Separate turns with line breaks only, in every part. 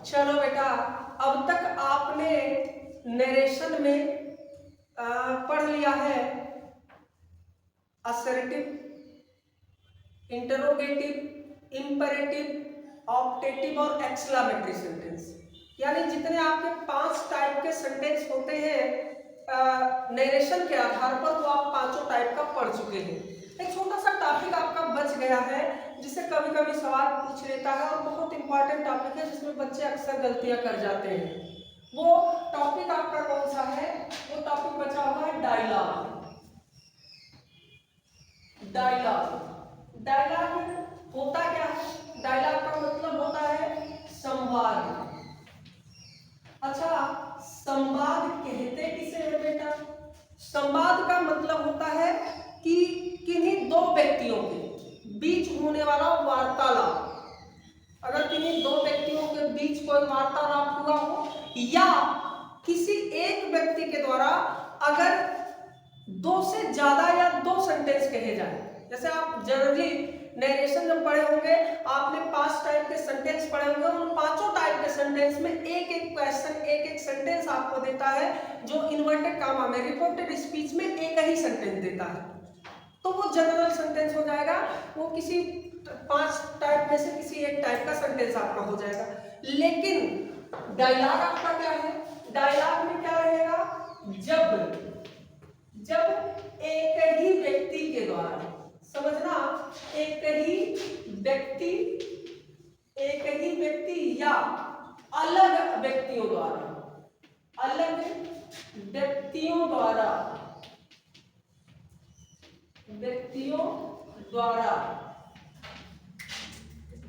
चलो बेटा, अब तक आपने नरेशन में पढ़ लिया है असर्टिव, इंटरोगेटिव, इंपरेटिव, ऑप्टेटिव और एक्सक्लेमेटरी सेंटेंस। यानी जितने आपके 5 टाइप के सेंटेंस होते हैं नरेशन के आधार पर, वो आप 5 टाइप का पढ़ चुके हैं। एक छोटा सा टॉपिक आपका बच गया है जिसे कभी कभी सवाल पूछ लेता है और बहुत इंपॉर्टेंट टॉपिक है जिसमें बच्चे अक्सर गलतियां कर जाते हैं। वो टॉपिक आपका कौन सा है? वो टॉपिक बचा हुआ है डायलॉग। डायलॉग डायलॉग होता क्या है? डायलॉग का मतलब होता है संवाद। अच्छा, संवाद कहते किसे है बेटा? संवाद का मतलब होता है कि किन्हीं दो व्यक्तियों के बीच होने वाला वार्तालाप। अगर किन्हीं दो व्यक्तियों के बीच कोई वार्तालाप हुआ हो, या किसी एक व्यक्ति के द्वारा अगर 2 से ज्यादा या 2 सेंटेंस कहे जाए। जैसे आप जनरली नरेशन जब पढ़े होंगे, आपने 5 टाइप के सेंटेंस पढ़े होंगे, उन 5 टाइप के सेंटेंस में एक एक क्वेश्चन, एक एक सेंटेंस आपको देता है जो इन्वर्टेड कामा में रिपोर्टेड स्पीच में एक ही सेंटेंस देता है, तो वो जनरल सेंटेंस हो जाएगा। वो किसी 5 टाइप में से किसी एक टाइप का सेंटेंस आपका हो जाएगा। लेकिन डायलॉग आपका क्या है? डायलॉग में क्या रहेगा? जब एक ही व्यक्ति के द्वारा, समझना, एक ही व्यक्ति या अलग व्यक्तियों द्वारा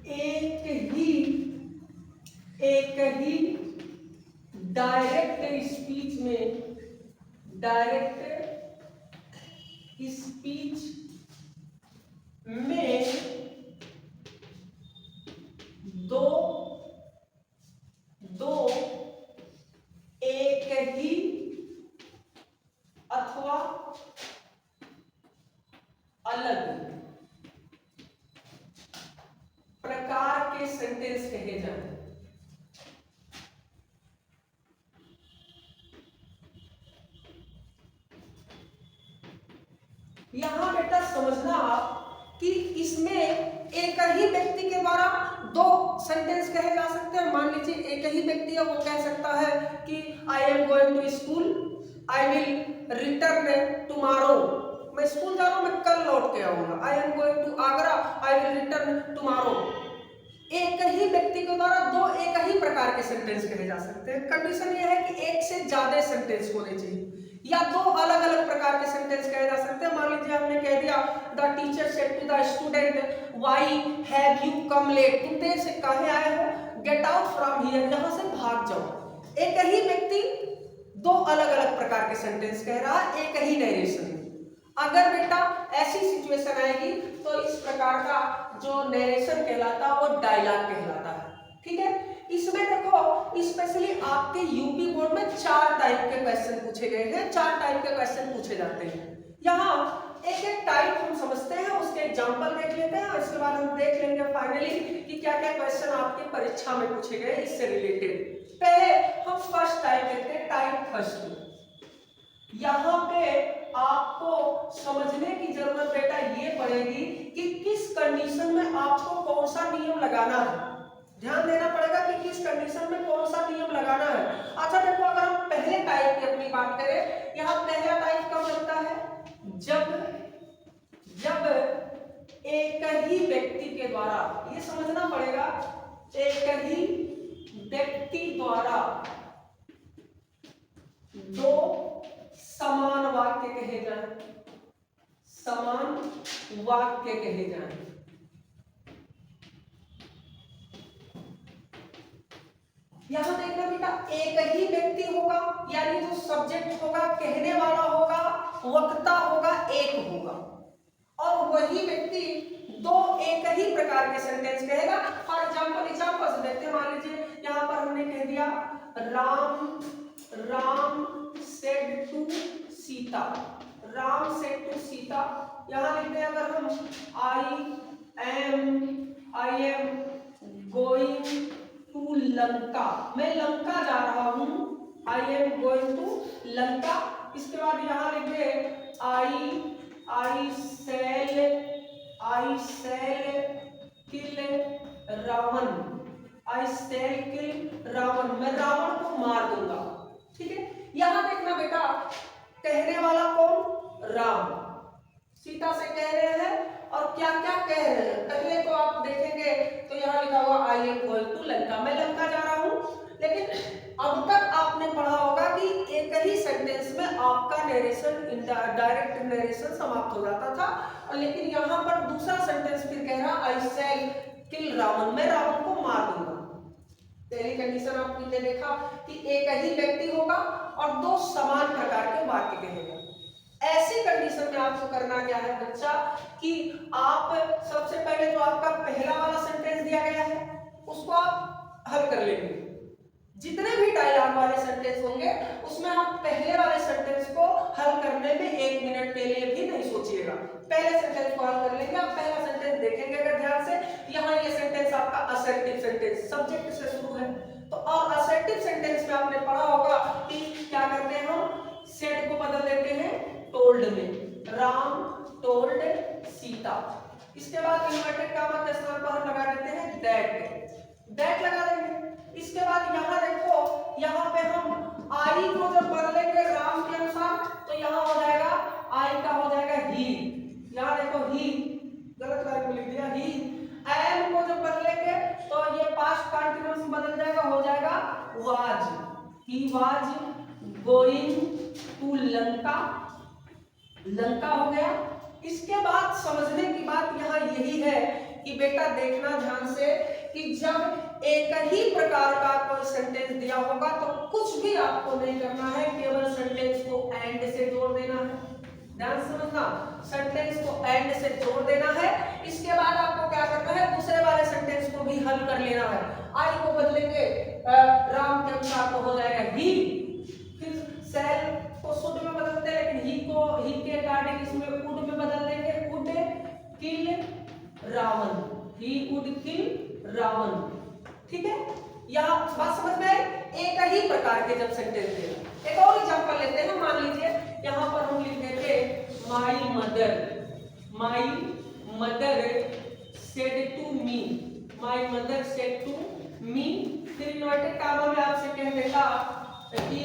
एक ही डायरेक्ट स्पीच में दो एक ही अथवा अलग प्रकार के सेंटेंस कहे जाते हैं। यहां बेटा समझना आप कि इसमें एक ही व्यक्ति के द्वारा 2 सेंटेंस कहे जा सकते हैं। मान लीजिए एक ही व्यक्ति है, वो कह सकता है कि I am going to school, I will return tomorrow. मैं स्कूल जा रहा हूं, मैं कल लौट के आऊंगा। I am going to Agra, I will return tomorrow. एक ही व्यक्ति के द्वारा 2 एक ही प्रकार के सेंटेंस कहे जा सकते हैं। कंडीशन यह है कि एक से ज्यादा सेंटेंस होने चाहिए या 2 अलग अलग प्रकार के सेंटेंस कहे जा सकते हैं। मान लीजिए हमने कह दिया the teacher said to the student why have you come late, तुम देर से काहे आए हो? गेट आउट फ्रॉम हियर, यहां से भाग जाओ। एक ही व्यक्ति 2 अलग अलग प्रकार के सेंटेंस कह रहा है एक ही नरेशन में। अगर बेटा ऐसी सिचुएशन आएगी तो इस प्रकार का जो नरेशन कहलाता है वो डायलॉग कहलाता है। ठीक है, इसमें देखो स्पेशली आपके यूपी बोर्ड में 4 टाइप के क्वेश्चन पूछे गए हैं, 4 टाइप के क्वेश्चन पूछे जाते हैं। यहाँ एक एक टाइप हम समझते हैं, उसके एग्जांपल देख लेते हैं, इसके बाद हम देख लेंगे फाइनली कि क्या क्या क्वेश्चन आपकी परीक्षा में पूछे गए इससे रिलेटेड। पहले हम फर्स्ट टाइप देखते हैं, टाइप फर्स्ट। यहाँ पे आपको समझने की जरूरत बेटा ये पड़ेगी कि किस कंडीशन में आपको कौन सा नियम लगाना है। ध्यान देना पड़ेगा कि किस कंडीशन में कौन सा नियम लगाना है। अच्छा देखो, अगर हम पहले टाइप की अपनी बात करें, यहाँ पहला टाइप कब लगता है? जब एक ही व्यक्ति के द्वारा, ये समझना पड़ेगा, एक ही व्यक्ति द्वारा 2 समान वाक्य कहे जाएं, समान वाक्य कहे जाएं। यहां देखना बेटा, एक ही व्यक्ति होगा, यानी जो सब्जेक्ट होगा, कहने वाला होगा, वक्ता होगा, एक होगा, और वही व्यक्ति 2 एक ही प्रकार के सेंटेंस कहेगा। फॉर एग्जांपल से देखते हैं। मान लीजिए यहां पर हमने कह दिया Ram said to Sita, Ram said to Sita. यहां लिखते हैं अगर हम I am going to Lanka, मैं लंका जा रहा हूं, I am going to Lanka. इसके बाद यहां लिखिए आई शैल किल रावण, आई शैल किल रावण, मैं रावण को मार दूंगा। ठीक है, यहां देखना बेटा, कहने वाला कौन? राम सीता से कह रहे हैं और क्या क्या कह रहे हैं। पहले तो आप देखेंगे तो यहाँ लिखा हुआ I am going to Lanka, मैं लंका जा रहा हूँ। लेकिन अब तक आपने पढ़ा होगा कि एक ही सेंटेंस में आपका नरेशन, डायरेक्ट नरेशन समाप्त हो जाता था, और लेकिन यहाँ पर दूसरा सेंटेंस फिर कह रहा आई शैल किल रावण, मैं रावण को मार दूंगा। पहली कंडीशन आपने देखा कि एक ही व्यक्ति होगा और दो समान प्रकार के वाक्य कहेगा। ऐसी कंडीशन में आपको करना क्या है बच्चा, कि आप सबसे पहले जो आपका पहला वाला सेंटेंस दिया गया है उसको आप हल कर लेंगे। जितने भी डायलॉग वाले सेंटेंस होंगे उसमें आप पहले वाले सेंटेंस को हल करने में 1 मिनट के लिए भी नहीं सोचिएगा, पहले सेंटेंस को हल कर लेंगे। आप पहला सेंटेंस देखेंगे अगर ध्यान से, यहाँ ये सेंटेंस आपका असर्टिव सेंटेंस, सब्जेक्ट से शुरू है। तो और असर्टिव सेंटेंस में आपने पढ़ा होगा कि क्या करते हैं, हम सेड को बदल देते हैं टोल्ड में, राम टोल्ड सीता। इसके बाद इन्वर्टेड कॉमा के स्थान पर हम लगा देते हैं दैट लगा देंगे। इसके बाद यहाँ देखो, यहाँ पे हम आई को जब बदलेंगे राम के अनुसार तो यहाँ हो जाएगा आई का हो जाएगा ही। यहाँ देखो ही, गलत लाइन में लिख दिया ही। एम को जब बदलेंगे तो ये पास्ट कंटीन्यूअस में बदल जाएगा, हो जाएगा was, he was going to Lanka, Lanka हो गया। इसके बाद समझने की बात यहाँ यही है कि बेटा देखना ध्यान से कि जब एक ही प्रकार का कोई सेंटेंस दिया होगा तो कुछ भी आपको नहीं करना है, केवल सेंटेंस को एंड से जोड़ देना है। ध्यान समझना, सेंटेंस को एंड से जोड़ देना है। इसके बाद आपको क्या करना है, दूसरे वाले सेंटेंस को भी हल कर लेना है। आई को बदलेंगे राम के अनुसार तो हो जाएगा ही, फिर शैल को शुड में बदलते हैं, लेकिन ही को ही के अकॉर्डिंग इसमें वुड में बदल देंगे, would kill Ravan, he would kill Ravan. ठीक है, यहाँ बात समझ में आई। एक ही प्रकार के जब सेंटेंस देना। एक और एग्जांपल लेते हैं, मान लीजिए यहाँ पर हम लिख देते my mother said to me, my mother said to me. फिर इन्वर्टेड कॉमा में आपसे कह देगा कि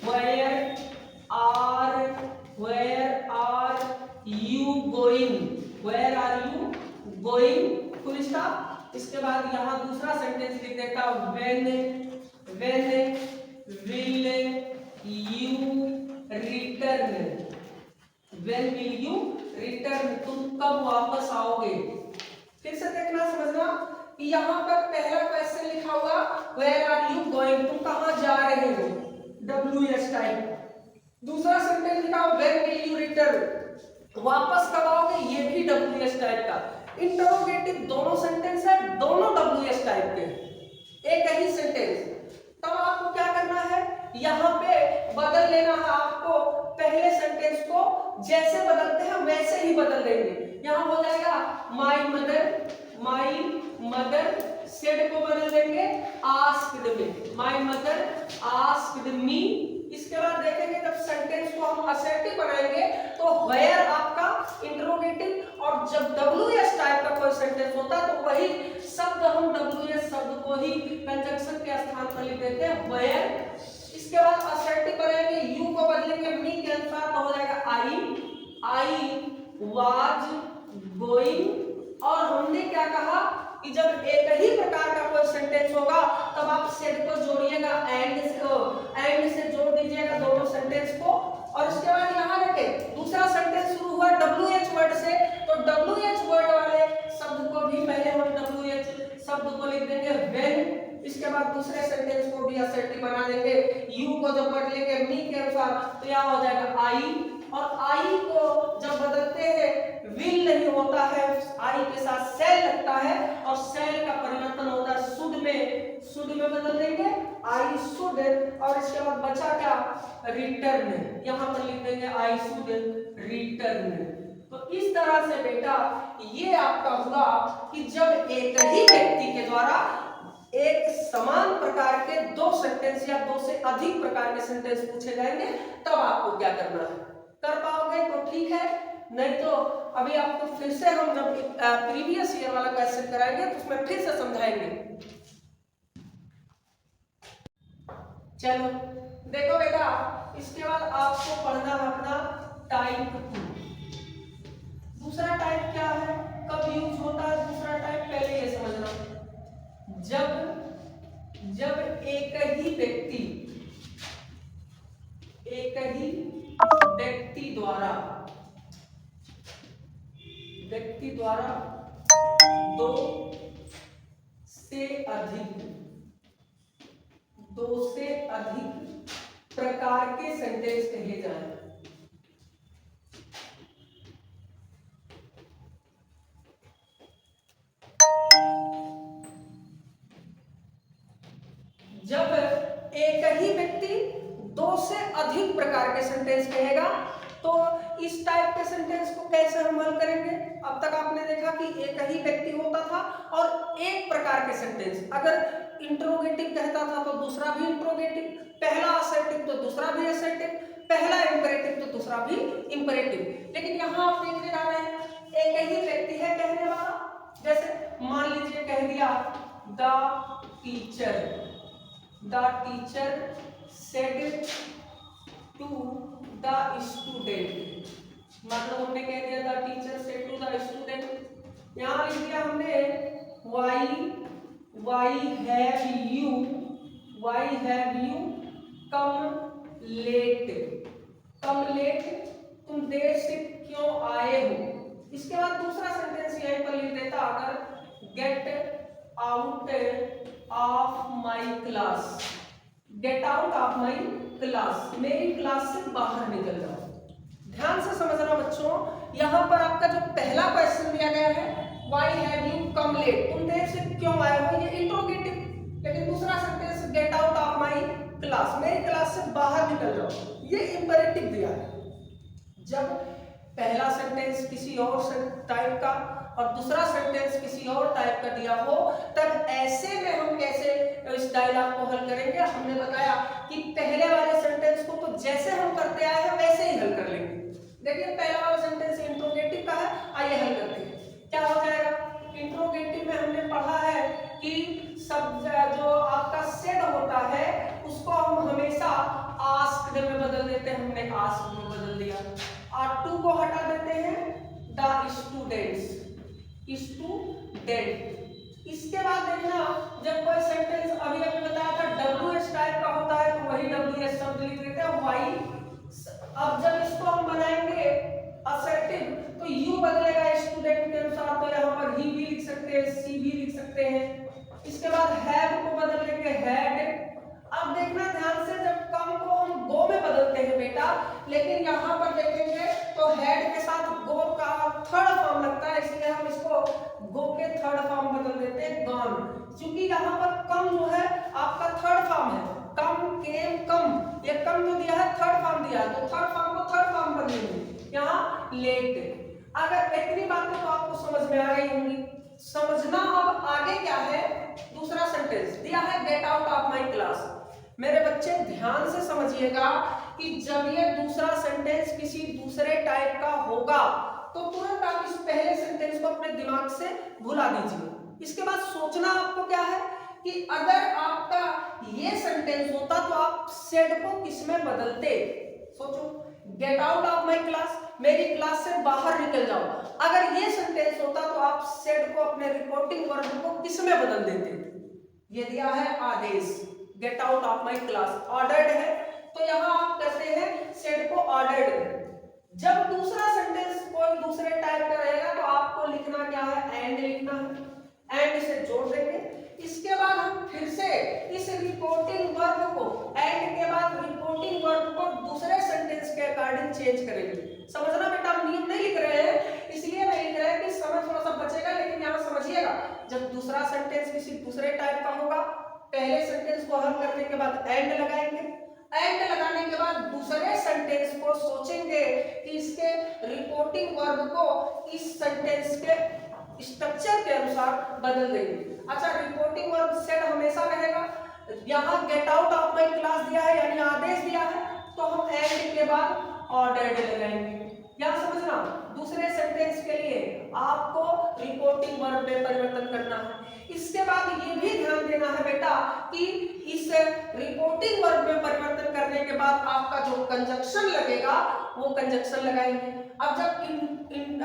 where are you going, full stop. इसके बाद यहाँ दूसरा सेंटेंस लिख देता व्हेन विल यू रिटर्न, तुम कब वापस आओगे। फिर से देखना समझना कि यहाँ पर पहला क्वेश्चन लिखा हुआ वेयर आर यू गोइंग, तुम कहाँ जा रहे हो, WS टाइप। दूसरा सेंटेंस लिखा व्हेन विल यू रिटर्न, वापस कब आओगे, ये भी WS टाइप का। इंटरोगेटिव दोनों सेंटेंस है, दोनों WS टाइप के, एक ही सेंटेंस। तब आपको क्या करना है, यहाँ पे बदल लेना है आपको, पहले सेंटेंस को जैसे बदलते हैं वैसे ही बदल देंगे। यहाँ हो जाएगा माई मदर सेड को बदल देंगे आस्क्ड में, माई मदर आस्क्ड मी। इसके बाद देखेंगे जब सेंटेंस को हम असर्टिव बनाएंगे तो वेयर आपका इंटरोगेटिव, और जब WS टाइप का कोई सेंटेंस होता है तो वही शब्द हम WS शब्द को ही कंजंक्शन के स्थान पर लिख देते हैं वेयर। इसके बाद असर्टिव बनाएंगे, यू को बदलेंगे मी के अनुसार तो हो जाएगा आई वाज गोइंग। और हमने क्या कहा कि जब एक ही प्रकार का कोई सेंटेंस होगा तब आप सेड को जोड़िएगा एंड से जोड़ दीजिएगा दोनों सेंटेंस को। और इसके बाद यहाँ रखें दूसरा सेंटेंस शुरू हुआ WH वर्ड से, तो WH वर्ड वाले शब्द को भी पहले हम WH शब्द को लिख देंगे व्हेन। इसके बाद दूसरे सेंटेंस को भी असर्टिव बना देंगे, यू को जब बदलेंगे मी के अनुसार तो यहाँ हो जाएगा आई। और आई को जब बदलते हैं विल नहीं होता है, आई के साथ सेल लगता है और सेल का परिवर्तन होता है शुड में बदल देंगे आई शुड। और इसके बाद बचा क्या, रिटर्न, यहाँ पर लिख देंगे आई शुड रिटर्न। तो इस तरह से बेटा ये आपका हुआ कि जब एक ही व्यक्ति के द्वारा एक समान प्रकार के दो सेंटेंस या दो से अधिक प्रकार के सेंटेंस पूछे जाएंगे, तब आपको क्या करना है। कर पाओगे तो ठीक है, नहीं तो अभी आपको फिर से हम जब प्रीवियस ईयर वाला क्वेश्चन कराएंगे तो उसमें फिर से समझाएंगे। चलो देखो बेटा, इसके बाद आपको पढ़ना है अपना टाइप 2। दूसरा टाइप क्या है, कब यूज होता है दूसरा टाइप, पहले ये समझना। जब एक ही व्यक्ति द्वारा दो से अधिक प्रकार के सेंटेंस कहे जाएं। जब एक ही व्यक्ति दो से अधिक प्रकार के सेंटेंस कहेगा तो इस टाइप के सेंटेंस को कैसे हम हल करेंगे। अब तक आपने देखा कि एक ही व्यक्ति होता था और एक प्रकार के सेंटेंस, अगर इंट्रोगेटिव कहता था तो दूसरा भी इंट्रोगेटिव, पहला असर्टिव तो दूसरा भी असर्टिव, पहला इंपेरेटिव तो दूसरा भी इंपेरेटिव। लेकिन यहाँ आप देखने जा रहे हैं एक ही व्यक्ति है कहने वाला। जैसे मान लीजिए कह दिया the teacher said to the student, मतलब हमने कह दिया the teacher said to the student. यहाँ लिख दिया हमने why have you come late, तुम देर से क्यों आए हो। इसके बाद दूसरा सेंटेंस यहीं पर लिख देता, अगर gate out of my class, मेरी क्लास से बाहर निकल जाओ। ध्यान से समझना बच्चों, यहाँ पर आपका जो पहला क्वेश्चन दिया गया है why have you come late, तुम देर से क्यों आए हो, ये इंट्रोगेटिव। लेकिन दूसरा sentence gate out of my class, मेरी क्लास से बाहर निकल जाओ, ये इंपेरेटिव दिया है। जब पहला सेंटेंस किसी और टाइप का और दूसरा सेंटेंस किसी और टाइप का दिया हो, तब ऐसे में हम कैसे इस डायलॉग को हल करेंगे। हमने बताया कि पहले वाले सेंटेंस को तो जैसे हम करते आए हैं वैसे ही हल कर लेंगे। देखिए पहला वाला सेंटेंस इंट्रोगेटिव का है, आइए हल करते हैं। क्या हो जाएगा, इंट्रोगेटिव में हमने पढ़ा है कि सब जो आपका सेड होता है उसको हम हमेशा आस्क्ड में बदल देते हैं, हमने आस्क्ड में बदल दिया। और टू को हटा देते हैं, द स्टूडेंट। इसके बाद देखना, जब कोई सेंटेंस अभी बताया था WH टाइप का होता है तो वही WH शब्द लिख देते हैं वाई। अब जब इसको हम बनाएंगे असर्टिव तो यू बदलेगा स्टूडेंट के अनुसार, तो यहाँ पर ही भी लिख सकते हैं, सी भी लिख सकते हैं। इसके बाद हैव को बदल लेंगे हैड। अब देखना ध्यान से, जब कम को हम गो में बदलते हैं बेटा, लेकिन यहाँ पर देखेंगे तो हेड के साथ गो का थर्ड फॉर्म लगता है, इसलिए हम इसको गो के थर्ड फॉर्म बदल देते हैं गॉन। क्योंकि यहाँ पर कम जो है आपका थर्ड फॉर्म है, कम केम कम, ये कम जो दिया है थर्ड फॉर्म दिया है, तो थर्ड फॉर्म को थर्ड फॉर्म बदलेंगे यहाँ लेट। अगर इतनी बातें तो आपको समझ में आ गई होंगी। समझना अब आगे क्या है, दूसरा सेंटेंस दिया है gate out of my class. मेरे बच्चे ध्यान से समझिएगा कि जब ये दूसरा सेंटेंस किसी दूसरे टाइप का होगा तो तुरंत आप इस पहले सेंटेंस को अपने दिमाग से भुला दीजिए। इसके बाद सोचना आपको क्या है कि अगर आपका ये सेंटेंस होता तो आप सेड को किसमें बदलते। सोचो, gate out of my class, मेरी क्लास से बाहर निकल जाओ। अगर ये सेंटेंस होता तो आप सेड को अपने रिपोर्टिंग वर्ब को किसमें बदल देते। ये दिया है आदेश, get out of my class, ordered है, तो यहां आप कहते हैं सेड को ऑर्डर्ड। जब दूसरा सेंटेंस कोई दूसरे टाइप का रहेगा तो आपको लिखना क्या है, एंड लिखना है, एंड से जोड़ देंगे। इसके बाद हम फिर से इस रिपोर्टिंग वर्ब को, एंड के बाद रिपोर्टिंग वर्ब को दूसरे सेंटेंस के अकॉर्डिंग चेंज करेंगे। समझना बेटा, हम नियम नहीं लिख रहे हैं इसलिए नहीं लिख रहे हैं कि समय थोड़ा सा बचेगा, लेकिन यहाँ समझिएगा जब दूसरा सेंटेंस किसी दूसरे टाइप का होगा, पहले सेंटेंस को हल करने के बाद एंड लगाएंगे, एंड लगाने के बाद दूसरे सेंटेंस को सोचेंगे कि इसके रिपोर्टिंग वर्ब को इस सेंटेंस के स्ट्रक्चर के अनुसार बदल देंगे। अच्छा, रिपोर्टिंग वर्ब सेड हमेशा रहेगा। यहाँ gate out of my class दिया है यानी आदेश दिया है, तो हम एंड के बाद ऑर्डर्ड लगाएंगे। यहाँ समझना, दूसरे सेंटेंस के लिए आपको रिपोर्टिंग वर्ब में परिवर्तन करना है। इसके बाद ये भी ध्यान देना है बेटा कि इस रिपोर्टिंग वर्ब में परिवर्तन करने के बाद आपका जो कंजक्शन लगेगा वो कंजक्शन लगाएंगे। अब जब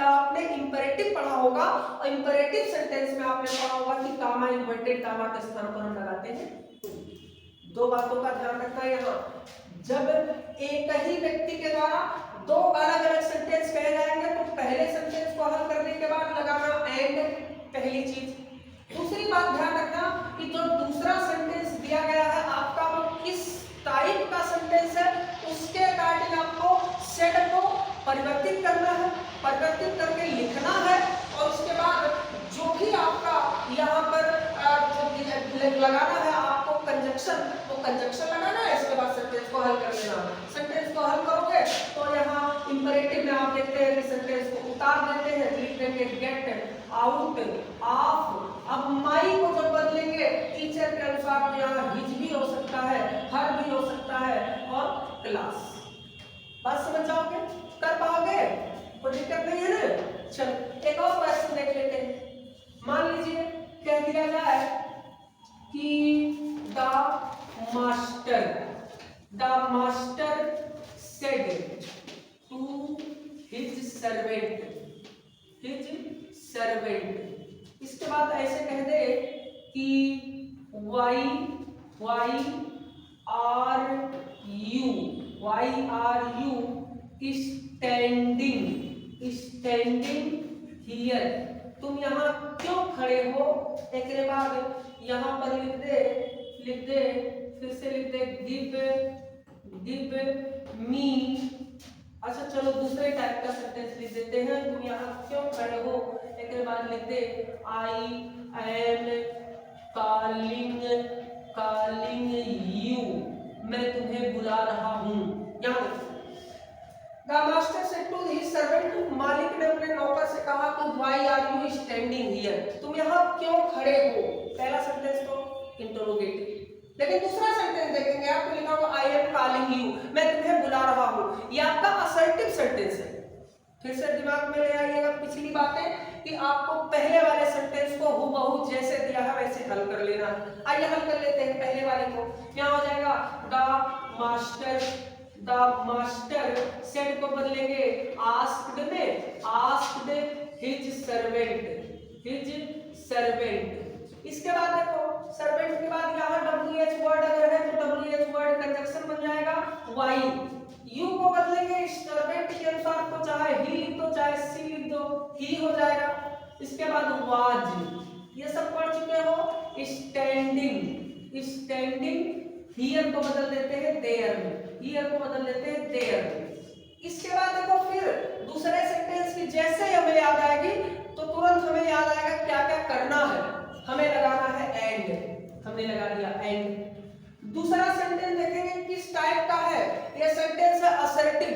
आपने इंपेरेटिव पढ़ा होगा और इंपेरेटिव सेंटेंस में आपने पढ़ा होगा कि कामा इन्वर्टेड कामा के स्थान पर हम लगाते हैं। दो बातों का ध्यान रखना है। यहाँ जब एक ही व्यक्ति के द्वारा दो अलग अलग सेंटेंस कहे जाएंगे तो पहले सेंटेंस को हल करने के बाद लगाना एंड, पहली चीज। दूसरी बात ध्यान रखना कि जो दूसरा सेंटेंस दिया गया है आपका वो किस टाइप का सेंटेंस है, उसके अकॉर्डिंग आपको सेड को परिवर्तित करना है, परिवर्तित करके लिखना है। और उसके बाद जो भी आपका यहाँ पर लगाना है आपको कंजक्शन, वो कंजक्शन लगाना है। इसके बाद सेंटेंस को हल कर लेना। सेंटेंस को हल करोगे तो यहाँ इंपेरेटिव में आप देखते हैं कि सेंटेंस को उतार देते हैं, लिख देंगे गेट आउट ऑफ। अब माई को जब बदलेंगे टीचर के अनुसार तो यहाँ हिज भी हो सकता है, हर भी हो सकता है और क्लास। बात समझ जाओगे, कर पाओगे, कोई दिक्कत नहीं है ना। चलो एक और क्वेश्चन देख लेते हैं। मान लीजिए कह दिया जाए कि the master said to his servant. इसके बाद ऐसे कह दे कि why are you standing here, तुम यहाँ क्यों खड़े हो। एक के बाद यहाँ पर लिख दे फिर से लिख दे गिव मी। अच्छा चलो दूसरे टाइप का सेंटेंस लिख देते हैं, तुम यहाँ क्यों खड़े हो। एक के बाद लिख दे आई एम कॉलिंग यू, मैं तुम्हें बुला रहा हूँ। यहाँ The master said to his servant, मालिक ने अपने नौकर से कहा कि why are you standing here, तुम यहाँ क्यों खड़े हो। पहला सेंटेंस तो इंटरोगेटिव, लेकिन दूसरा सेंटेंस देखेंगे आपको लिखा हुआ I am calling you, मैं तुम्हें बुला रहा हूँ। ये आपका असर्टिव सेंटेंस है। फिर से दिमाग में ले आइएगा पिछली बातें कि आपको पहले वाले सेंटेंस को हूबहू जैसे दिया है वैसे हल कर लेना है। आइए हल कर लेते हैं पहले वाले को। यहाँ हो जाएगा द मास्टर सेड को बदलेंगे आस्क्ड में, आस्क्ड हिज सर्वेंट। इसके बाद देखो सर्वेंट के बाद यहाँ WH वर्ड अगर है तो WH वर्ड कंजक्शन बन जाएगा वाई। यू को बदलेंगे सर्वेंट के अनुसार, तो चाहे ही लिख दो चाहे सी लिख दो, ही हो जाएगा। इसके बाद वाज, ये सब पढ़ चुके हो। स्टैंडिंग हियर को बदल देते हैं देयर में, हियर को बदल देते हैं देयर में। इसके बाद देखो फिर दूसरे सेंटेंस की जैसे हमें याद आएगी तो तुरंत हमें याद आएगा क्या क्या करना है। हमें लगाना है एंड, हमने लगा दिया एंड। दूसरा सेंटेंस देखेंगे किस टाइप का है। ये सेंटेंस है असर्टिव,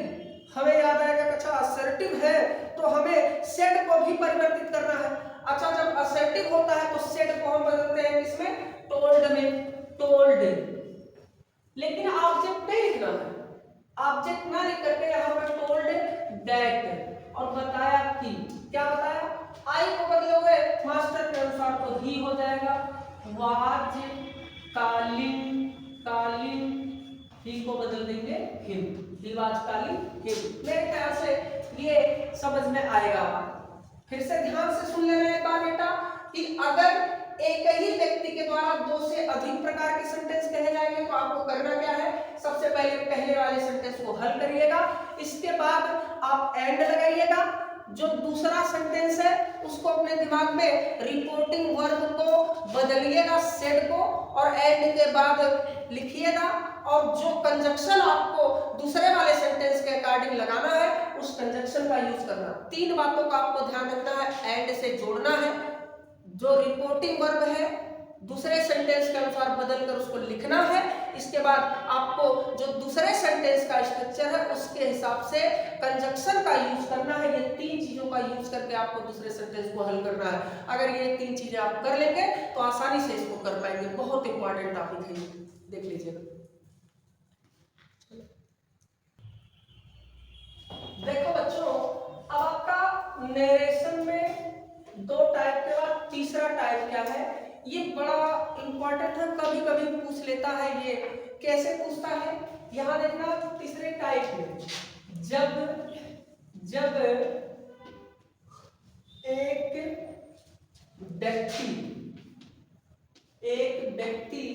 हमें याद आएगा अच्छा असर्टिव है तो हमें सेड को भी परिवर्तित करना है। अच्छा जब असर्टिव होता है तो सेड को हम बदलते हैं किसमें, टोल्ड में, टोल्ड। लेकिन ऑब्जेक्ट नहीं लिखना है, ऑब्जेक्ट ना लिख करके यहाँ पर टोल्ड दैट और बताया कि, क्या बताया, आई को बदलोगे मास्टर के अनुसार तो ही हो जाएगा। वाज कालिंग ही को बदल देंगे him, he was calling him. मेरे ख्याल से ये समझ में आएगा। फिर से ध्यान से सुन लेना एक बार बेटा कि अगर एक ही व्यक्ति के द्वारा दो से अधिक प्रकार के सेंटेंस कहे जाएंगे तो आपको करना क्या है, सबसे पहले वाले सेंटेंस को हल करिएगा। इसके बाद आप एंड लगाइएगा। जो दूसरा सेंटेंस है उसको अपने दिमाग में रिपोर्टिंग वर्ब को बदलिएगा सेड को, और एंड के बाद लिखिएगा। और जो कंजक्शन आपको दूसरे वाले सेंटेंस के अकॉर्डिंग लगाना है उस कंजक्शन का यूज करना। तीन बातों का आपको ध्यान रखना है, एंड से जोड़ना है, जो रिपोर्टिंग वर्ब है दूसरे सेंटेंस के अनुसार बदलकर उसको लिखना है। इसके बाद आपको जो दूसरे सेंटेंस का स्ट्रक्चर है उसके हिसाब से कंजक्शन का यूज करना है। ये 3 चीजों का यूज करके आपको दूसरे सेंटेंस को हल करना है। अगर ये 3 चीजें आप कर लेंगे तो आसानी से इसको कर पाएंगे। बहुत इंपॉर्टेंट टॉपिक है, देख लीजिएगा। देखो बच्चों, अब आपका नरेशन में 2 टाइप के बाद तीसरा टाइप क्या है, ये बड़ा इंपॉर्टेंट है, कभी कभी पूछ लेता है। ये कैसे पूछता है, यहां देखना तीसरे टाइप में, जब एक व्यक्ति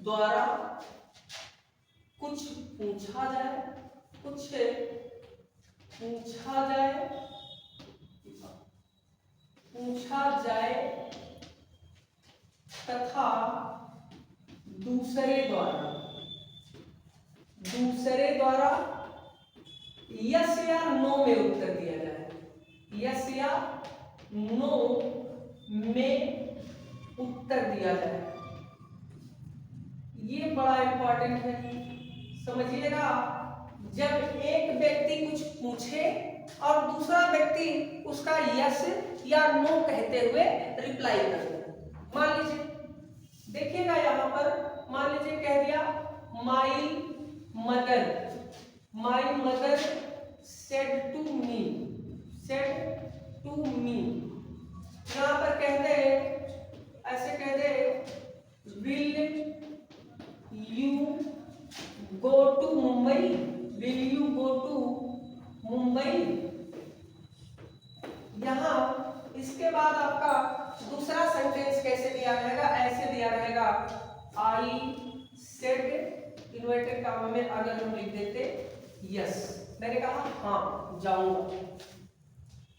द्वारा कुछ पूछा जाए तथा दूसरे द्वारा यस या नो में उत्तर दिया जाए, यस या नो में उत्तर दिया जाए। ये बड़ा इंपॉर्टेंट है, समझिएगा। जब एक व्यक्ति कुछ पूछे और दूसरा व्यक्ति उसका यस या नो कहते हुए रिप्लाई कर दे। मान लीजिए, देखिएगा यहां पर, मान लीजिए कह दिया my mother said to me. यहां पर कह दे, ऐसे कह दे, will you go to Mumbai. यहां इसके बाद आपका दूसरा सेंटेंस कैसे दिया रहेगा, ऐसे दिया रहेगा, आई सेड इन्वर्टेड कॉमा में अगर हम लिख देते यस, मैंने कहा हाँ जाऊंगा।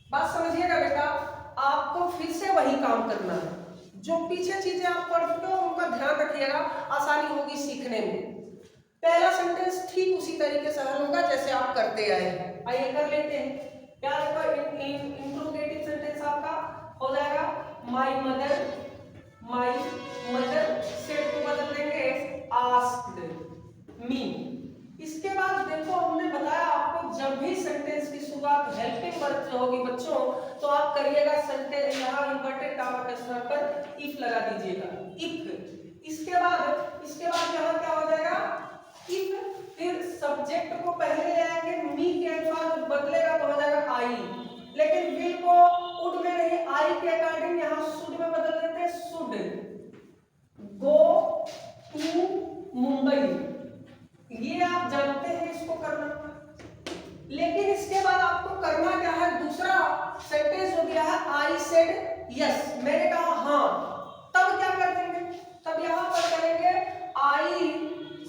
बात समझिएगा बेटा, आपको फिर से वही काम करना है। जो पीछे चीजें आप पढ़ चुके हो उनका ध्यान रखिएगा, आसानी होगी सीखने में। पहला सेंटेंस ठीक उसी तरीके से हल होगा जैसे आप करते आए हैं। आइए कर लेते हैं। क्या इंट्रोगेटिव सेंटेंस आपका हो जाएगा माई मदर सेड को बदल देंगे आस्क्ड मी। इसके बाद देखो, हमने बताया आपको जब भी सेंटेंस की शुरुआत हेल्पिंग वर्ब से होगी बच्चों, तो आप करिएगा सेंटेंस यहां इन्वर्टेड कॉमा के स्थान पर इफ लगा दीजिएगा, इफ। इसके बाद यहां क्या हो जाएगा, इफ, फिर सब्जेक्ट को पहले ले आएंगे, मी के अनुसार बदलेगा तो हो जाएगा आई। लेकिन विल को उड में नहीं, आई के अकॉर्डिंग यहां शुड में बदल देते हैं, शुड गो टू मुंबई। ये आप जानते हैं इसको करना, लेकिन इसके बाद आपको करना क्या है, दूसरा सेंटेंस हो गया है आई सेड यस, मैंने कहा हाँ। तब क्या कर देंगे, तब यहां पर करेंगे आई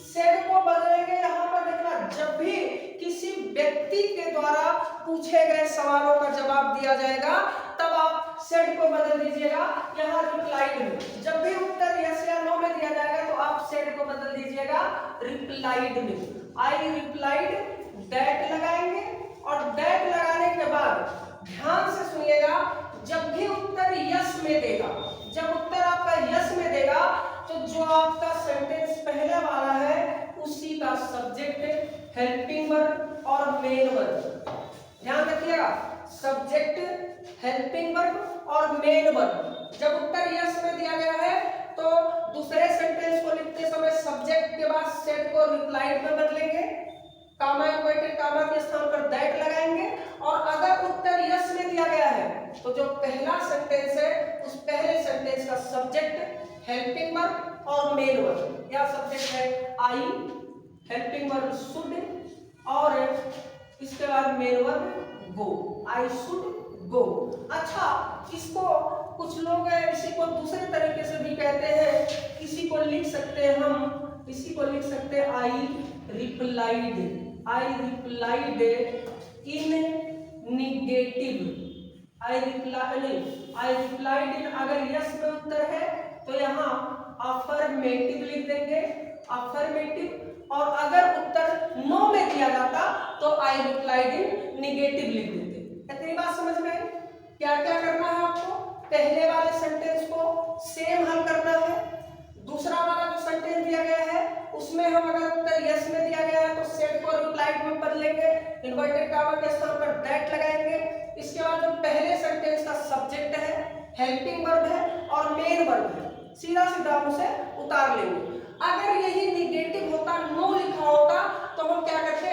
सेड को बदलेंगे। यहां पर देखना, जब भी किसी व्यक्ति के द्वारा पूछे गए सवालों का जवाब दिया जाएगा तब आप सेड को बदल दीजिएगा यहां रिप्लाइड में। जब भी उत्तर यस या नो में दिया जाएगा तो आप सेड को बदल दीजिएगा रिप्लाइड में। आई रिप्लाइड दैट लगाएंगे, और दैट लगाने के बाद ध्यान से सुनिएगा, जब भी उत्तर यस में देगा, जब उत्तर आपका यस में देगा तो जो आपका सेंटेंस पहले वाला है उसी का सब्जेक्ट, हेल्पिंग वर्ब और मेन वर्ब, ध्यान रखिएगा, सब्जेक्ट, हेल्पिंग वर्ब और मेन वर्ब। जब उत्तर यस में दिया गया है तो दूसरे सेंटेंस को लिखते समय सब्जेक्ट के बाद सेड को रिप्लाइड में बदलेंगे, कॉमा इन्वर्टेड कॉमा के स्थान पर दैट लगाएंगे। और अगर उत्तर यस में दिया गया है तो जो पहला सेंटेंस है उस पहले सेंटेंस का सब्जेक्ट, हेल्पिंग वर्ब और मेन वर्ब, या सब्जेक्ट है आई, हेल्पिंग वर्ब शुड, और इसके बाद main verb go, I should go. अच्छा, इसको कुछ लोग इसी को दूसरे तरीके से भी कहते हैं, इसी को लिख सकते हैं हम, इसी को लिख सकते हैं I replied in negative, I replied in, अगर यस में उत्तर है तो यहाँ अफर्मेटिव लिख देंगे, अफर्मेटिव। और अगर उत्तर नो में दिया जाता तो आई रिप्लाइड इन निगेटिव लिख देते। इतनी बात समझ में आई? क्या क्या करना है आपको, पहले वाले सेंटेंस को सेम हल करना है। दूसरा वाला जो सेंटेंस दिया गया है उसमें हम अगर उत्तर यस में दिया गया है तो सेड को रिप्लाइड में बदलेंगे, इन्वर्टेड कॉमा के स्थान पर दैट लगाएंगे। इसके बाद जो पहले सेंटेंस का सब्जेक्ट है, हेल्पिंग वर्ब है और मेन वर्ब है, सीधा सीधा उसे उतार लेंगे। अगर यही निगेटिव होता, नो लिखा होता, तो हम क्या करते,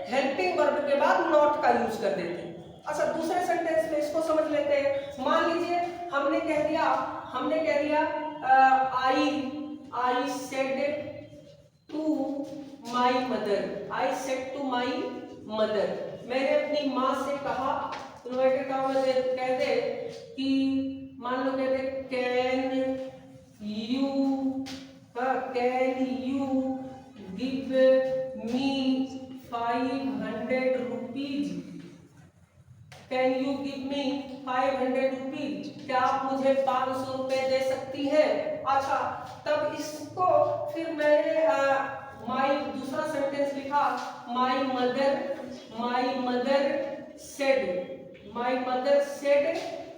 हेल्पिंग वर्ब के बाद नॉट का यूज कर देते। अच्छा, दूसरे सेंटेंस में इसको समझ लेते हैं। मान लीजिए हमने कह दिया I said to my mother, I said to my mother, मैंने अपनी माँ से कहा, इन्वर्टेड कॉमा में कह दे कि मान लो कहते can you give me 500 rupees, can you give me 500 rupees, क्या आप मुझे 500 रुपए दे सकती है। अच्छा, तब इसको फिर मैंने माई दूसरा सेंटेंस लिखा, माई मदर सेड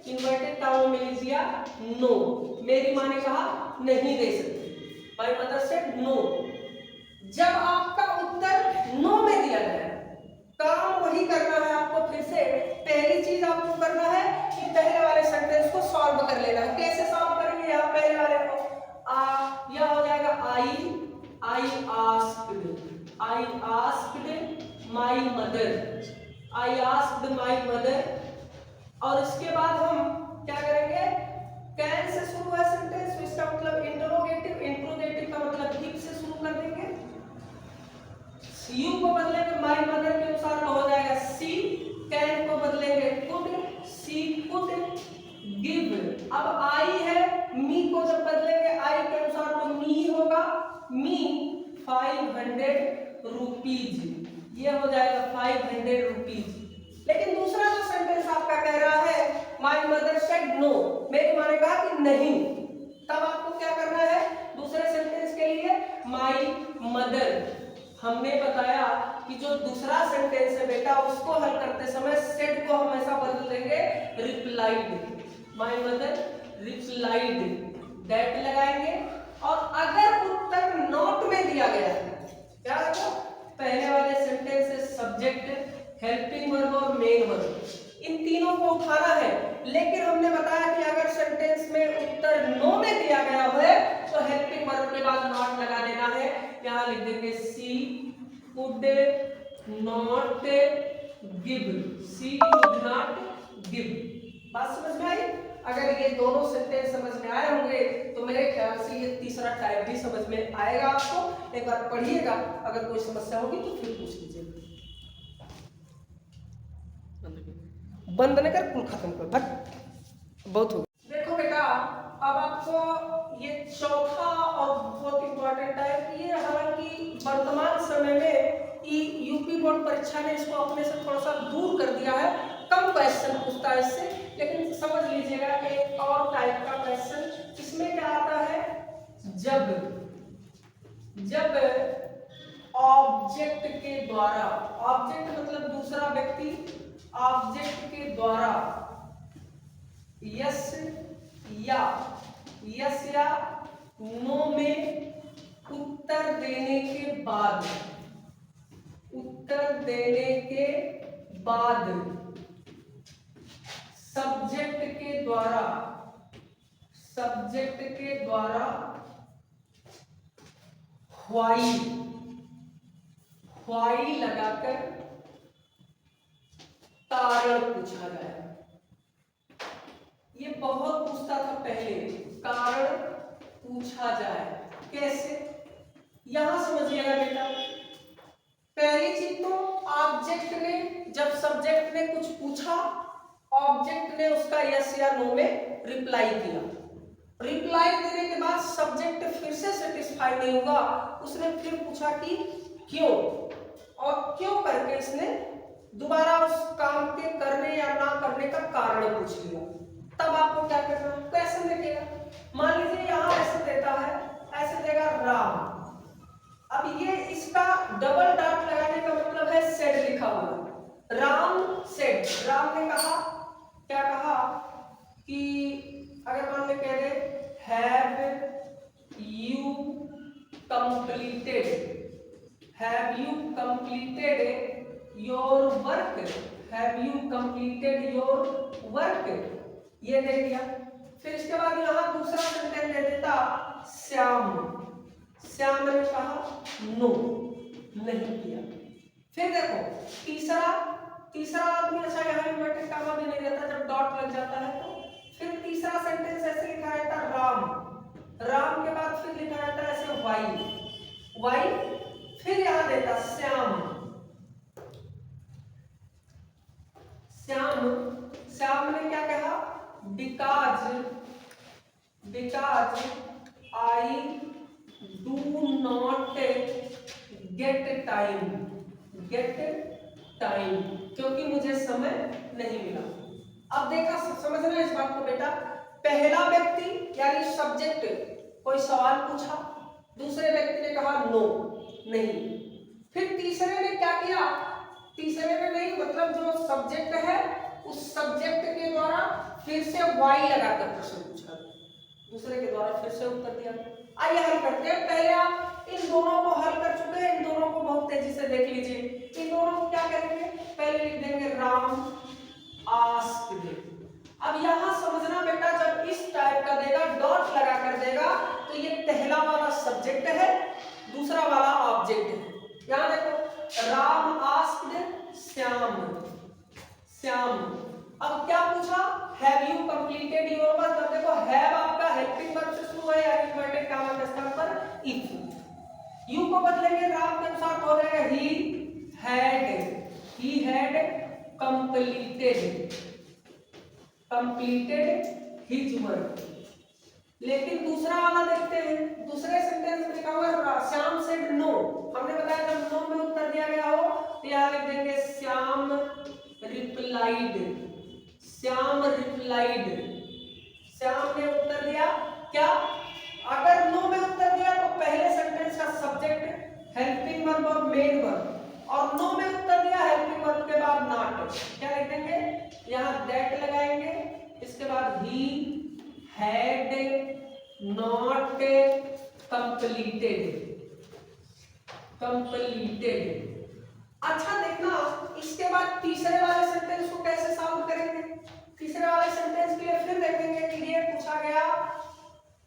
इन्वर्टेड कॉमा में लिख दिया नो, मेरी माँ ने कहा नहीं दे सकती, माई मदर सेड नो। जब आपका उत्तर नो में दिया गया, काम वही करना है आपको, फिर से पहली चीज आपको करना है कि पहले वाले सेंटेंस को सॉल्व कर लेना है। कैसे सॉल्व करेंगे, यहाँ पहले वाले को यह हो जाएगा आई आस्क्ड माई मदर, और इसके बाद हम क्या करेंगे, कैन से शुरू है सेंटेंस, इसका मतलब इंट्रोगेटिव का मतलब if से शुरू कर देंगे, यू को बदलेंगे माई मदर के अनुसार तो हो जाएगा सी, कैन को बदलेंगे सी कुड गिव, अब आई है, मी को जब बदलेंगे आई के अनुसार तो मी होगा, मी 500 रुपीज, ये हो जाएगा 500 रुपीज। लेकिन दूसरा जो सेंटेंस आपका कह रहा है माई मदर सेड नो, मेरी माँ ने कहा कि नहीं, तब आपको क्या करना है, दूसरे सेंटेंस के लिए माई मदर, हमने बताया कि जो दूसरा सेंटेंस है बेटा उसको हल करते समय सेड को हमेशा बदल देंगे replied, my mother replied, that लगाएंगे। और अगर उत्तर नॉट में दिया गया है, क्या होगा, पहले वाले सेंटेंस से सब्जेक्ट, हेल्पिंग वर्ब और मेन वर्ब, इन तीनों को उठाना है। लेकिन हमने बताया कि अगर सेंटेंस में उत्तर नो में दिया गया है तो हेल्पिंग वर्ब के बाद नॉट लगा देना है, क्या लिख देंगे, सी कुड नॉट गिव, बात समझ में आई। अगर ये दोनों सेंटेंस समझ में आए होंगे तो मेरे ख्याल से ये तीसरा टाइप भी समझ में आएगा आपको। एक बार पढ़िएगा, अगर कोई समस्या होगी तो फिर पूछ लीजिएगा। बंद न कर, कुल खत्म कर, बहुत हो गया। देखो बेटा, अब आपको ये चौथा और बहुत इंपॉर्टेंट है, ये हालांकि वर्तमान समय में यूपी बोर्ड परीक्षा ने इसको अपने से थोड़ा सा दूर कर दिया है, कम क्वेश्चन पूछता है इससे, लेकिन समझ लीजिएगा एक और टाइप का क्वेश्चन। इसमें क्या आता है, जब ऑब्जेक्ट के द्वारा, ऑब्जेक्ट मतलब दूसरा व्यक्ति, ऑब्जेक्ट के द्वारा यस या नो में उत्तर देने के बाद सब्जेक्ट के द्वारा व्हाई लगाकर कारण पूछा जाए। ये बहुत पूछता था पहले, कारण पूछा जाए कैसे, यहां समझिएगा बेटा। पहली चीज तो ऑब्जेक्ट ने, जब सब्जेक्ट ने कुछ पूछा, ऑब्जेक्ट ने उसका यस या नो में रिप्लाई किया, रिप्लाई देने के बाद सब्जेक्ट फिर से सेटिस्फाई नहीं हुआ, उसने फिर पूछा कि क्यों, और क्यों करके इसने दोबारा उस काम के करने या ना करने का कारण पूछ लिया। तब आपको क्या करना, कैसे देखेगा, मान लीजिए यहां ऐसे देता है, ऐसे देगा राम, अब ये इसका डबल डॉट लगाने का मतलब है सेड लिखा हुआ, राम सेड, राम ने कहा, क्या कहा कि अगर मान ले कह they have you completed your work, have you completed your work, ये दे दिया। फिर इसके बाद यहाँ दूसरा सेंटेंस दे देता श्याम, श्याम ने कहा नो, नहीं किया। फिर देखो तीसरा आदमी, अच्छा यहाँ इन्वर्टेड कॉमा भी नहीं रहता जब डॉट लग जाता है तो। फिर तीसरा सेंटेंस ऐसे लिखा रहता राम, राम के बाद फिर लिखा रहता है ऐसे वाई, फिर यहाँ देता श्याम, श्याम ने क्या कहा because I do not get time, क्योंकि मुझे समय नहीं मिला। अब देखा, समझना इस बात को बेटा, पहला व्यक्ति यानी सब्जेक्ट कोई सवाल पूछा, दूसरे व्यक्ति ने कहा नो, नहीं। फिर तीसरे ने क्या किया, तीसरे ने नहीं, मतलब जो सब्जेक्ट है उस सब्जेक्ट के द्वारा फिर से वाई लगाकर प्रश्न पूछा, दूसरे के द्वारा फिर से उत्तर दिया। आइए हल करते हैं। पहले आप इन दोनों को हल कर चुके हैं, इन दोनों को बहुत तेजी से देख लीजिए। इन दोनों को क्या करेंगे, पहले लिख देंगे राम आस्क्ड। अब यहां समझना बेटा, जब इस टाइप का देगा, डॉट लगा कर देगा, तो ये पहला वाला सब्जेक्ट है, दूसरा वाला ऑब्जेक्ट है। यहां देखो राम आस्क्ड श्याम। अब क्या पूछा, have you completed your work. अब देखो हैव आपका हेल्पिंग वर्ब से शुरू है यानी इन्वर्टेड कॉमा के स्थान पर इफ। यू को बदलेंगे राम के अनुसार तो हो जाएगा he had completed his work. लेकिन दूसरा वाला देखते हैं, दूसरे सेंटेंस में लिखा हुआ श्याम सेड नो। हमने बताया जब नो में उत्तर दिया गया हो तो यहां लिख देंगे श्याम रिप्लाइड। श्याम ने उत्तर दिया क्या, अगर नो में उत्तर दिया तो पहले सेंटेंस का सब्जेक्ट हेल्पिंग वर्ब और मेन वर्ब, और नो में उत्तर दिया हेल्पिंग वर्ब के बाद नॉट, क्या लिख देंगे, यहां दैट लगाएंगे, इसके बाद ही हैड नॉट कंप्लीटेड। अच्छा देखना, इसके बाद तीसरे वाले सेंटेंस को कैसे सॉल्व करेंगे। तीसरे वाले सेंटेंस के लिए फिर देखेंगे कि ये पूछा गया,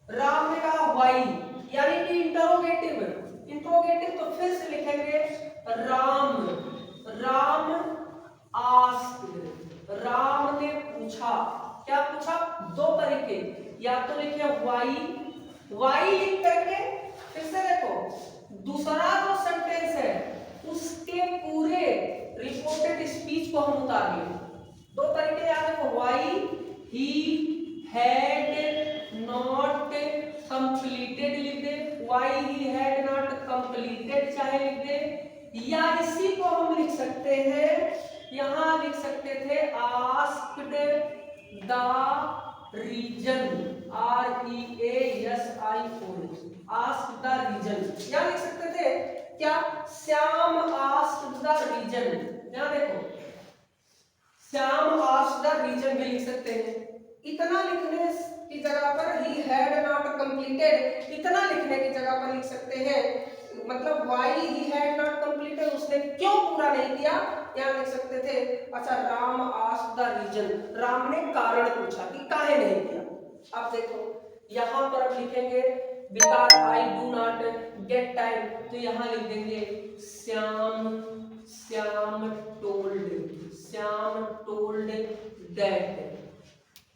राम ने कहा वाई, यानी कि इंटरोगेटिव, तो फिर से लिखेंगे राम आस्क्ड, राम ने पूछा। क्या पूछा, दो तरीके, या तो लिखे वाई लिख करके, फिर से देखो दूसरा जो सेंटेंस है उसके पूरे रिपोर्टेड स्पीच को हम उतार लें। दो तरीके याद रखो, why he had not completed लिख दे, why he had not completed चाहे लिख दे, या इसी को हम लिख सकते हैं, यहां लिख सकते थे asked the reason, REASION, asked the reason. यहां लिख सकते थे क्या, श्याम आस्क्ड द रीजन। यहां देखो श्याम आस्क्ड द रीजन भी लिख सकते हैं। इतना लिखने की जगह पर ही हैड नॉट कंप्लीटेड, इतना लिखने की जगह पर लिख सकते हैं, मतलब Y he had not completed, उसने क्यों पूरा नहीं किया, यहाँ लिख सकते थे अच्छा Ram asked the reason, Ram ने कारण पूछा कि काहे नहीं किया। अब देखो यहाँ पर अब लिखेंगे because I do not get time, तो यहाँ लिख देंगे श्याम टोल्ड दैट,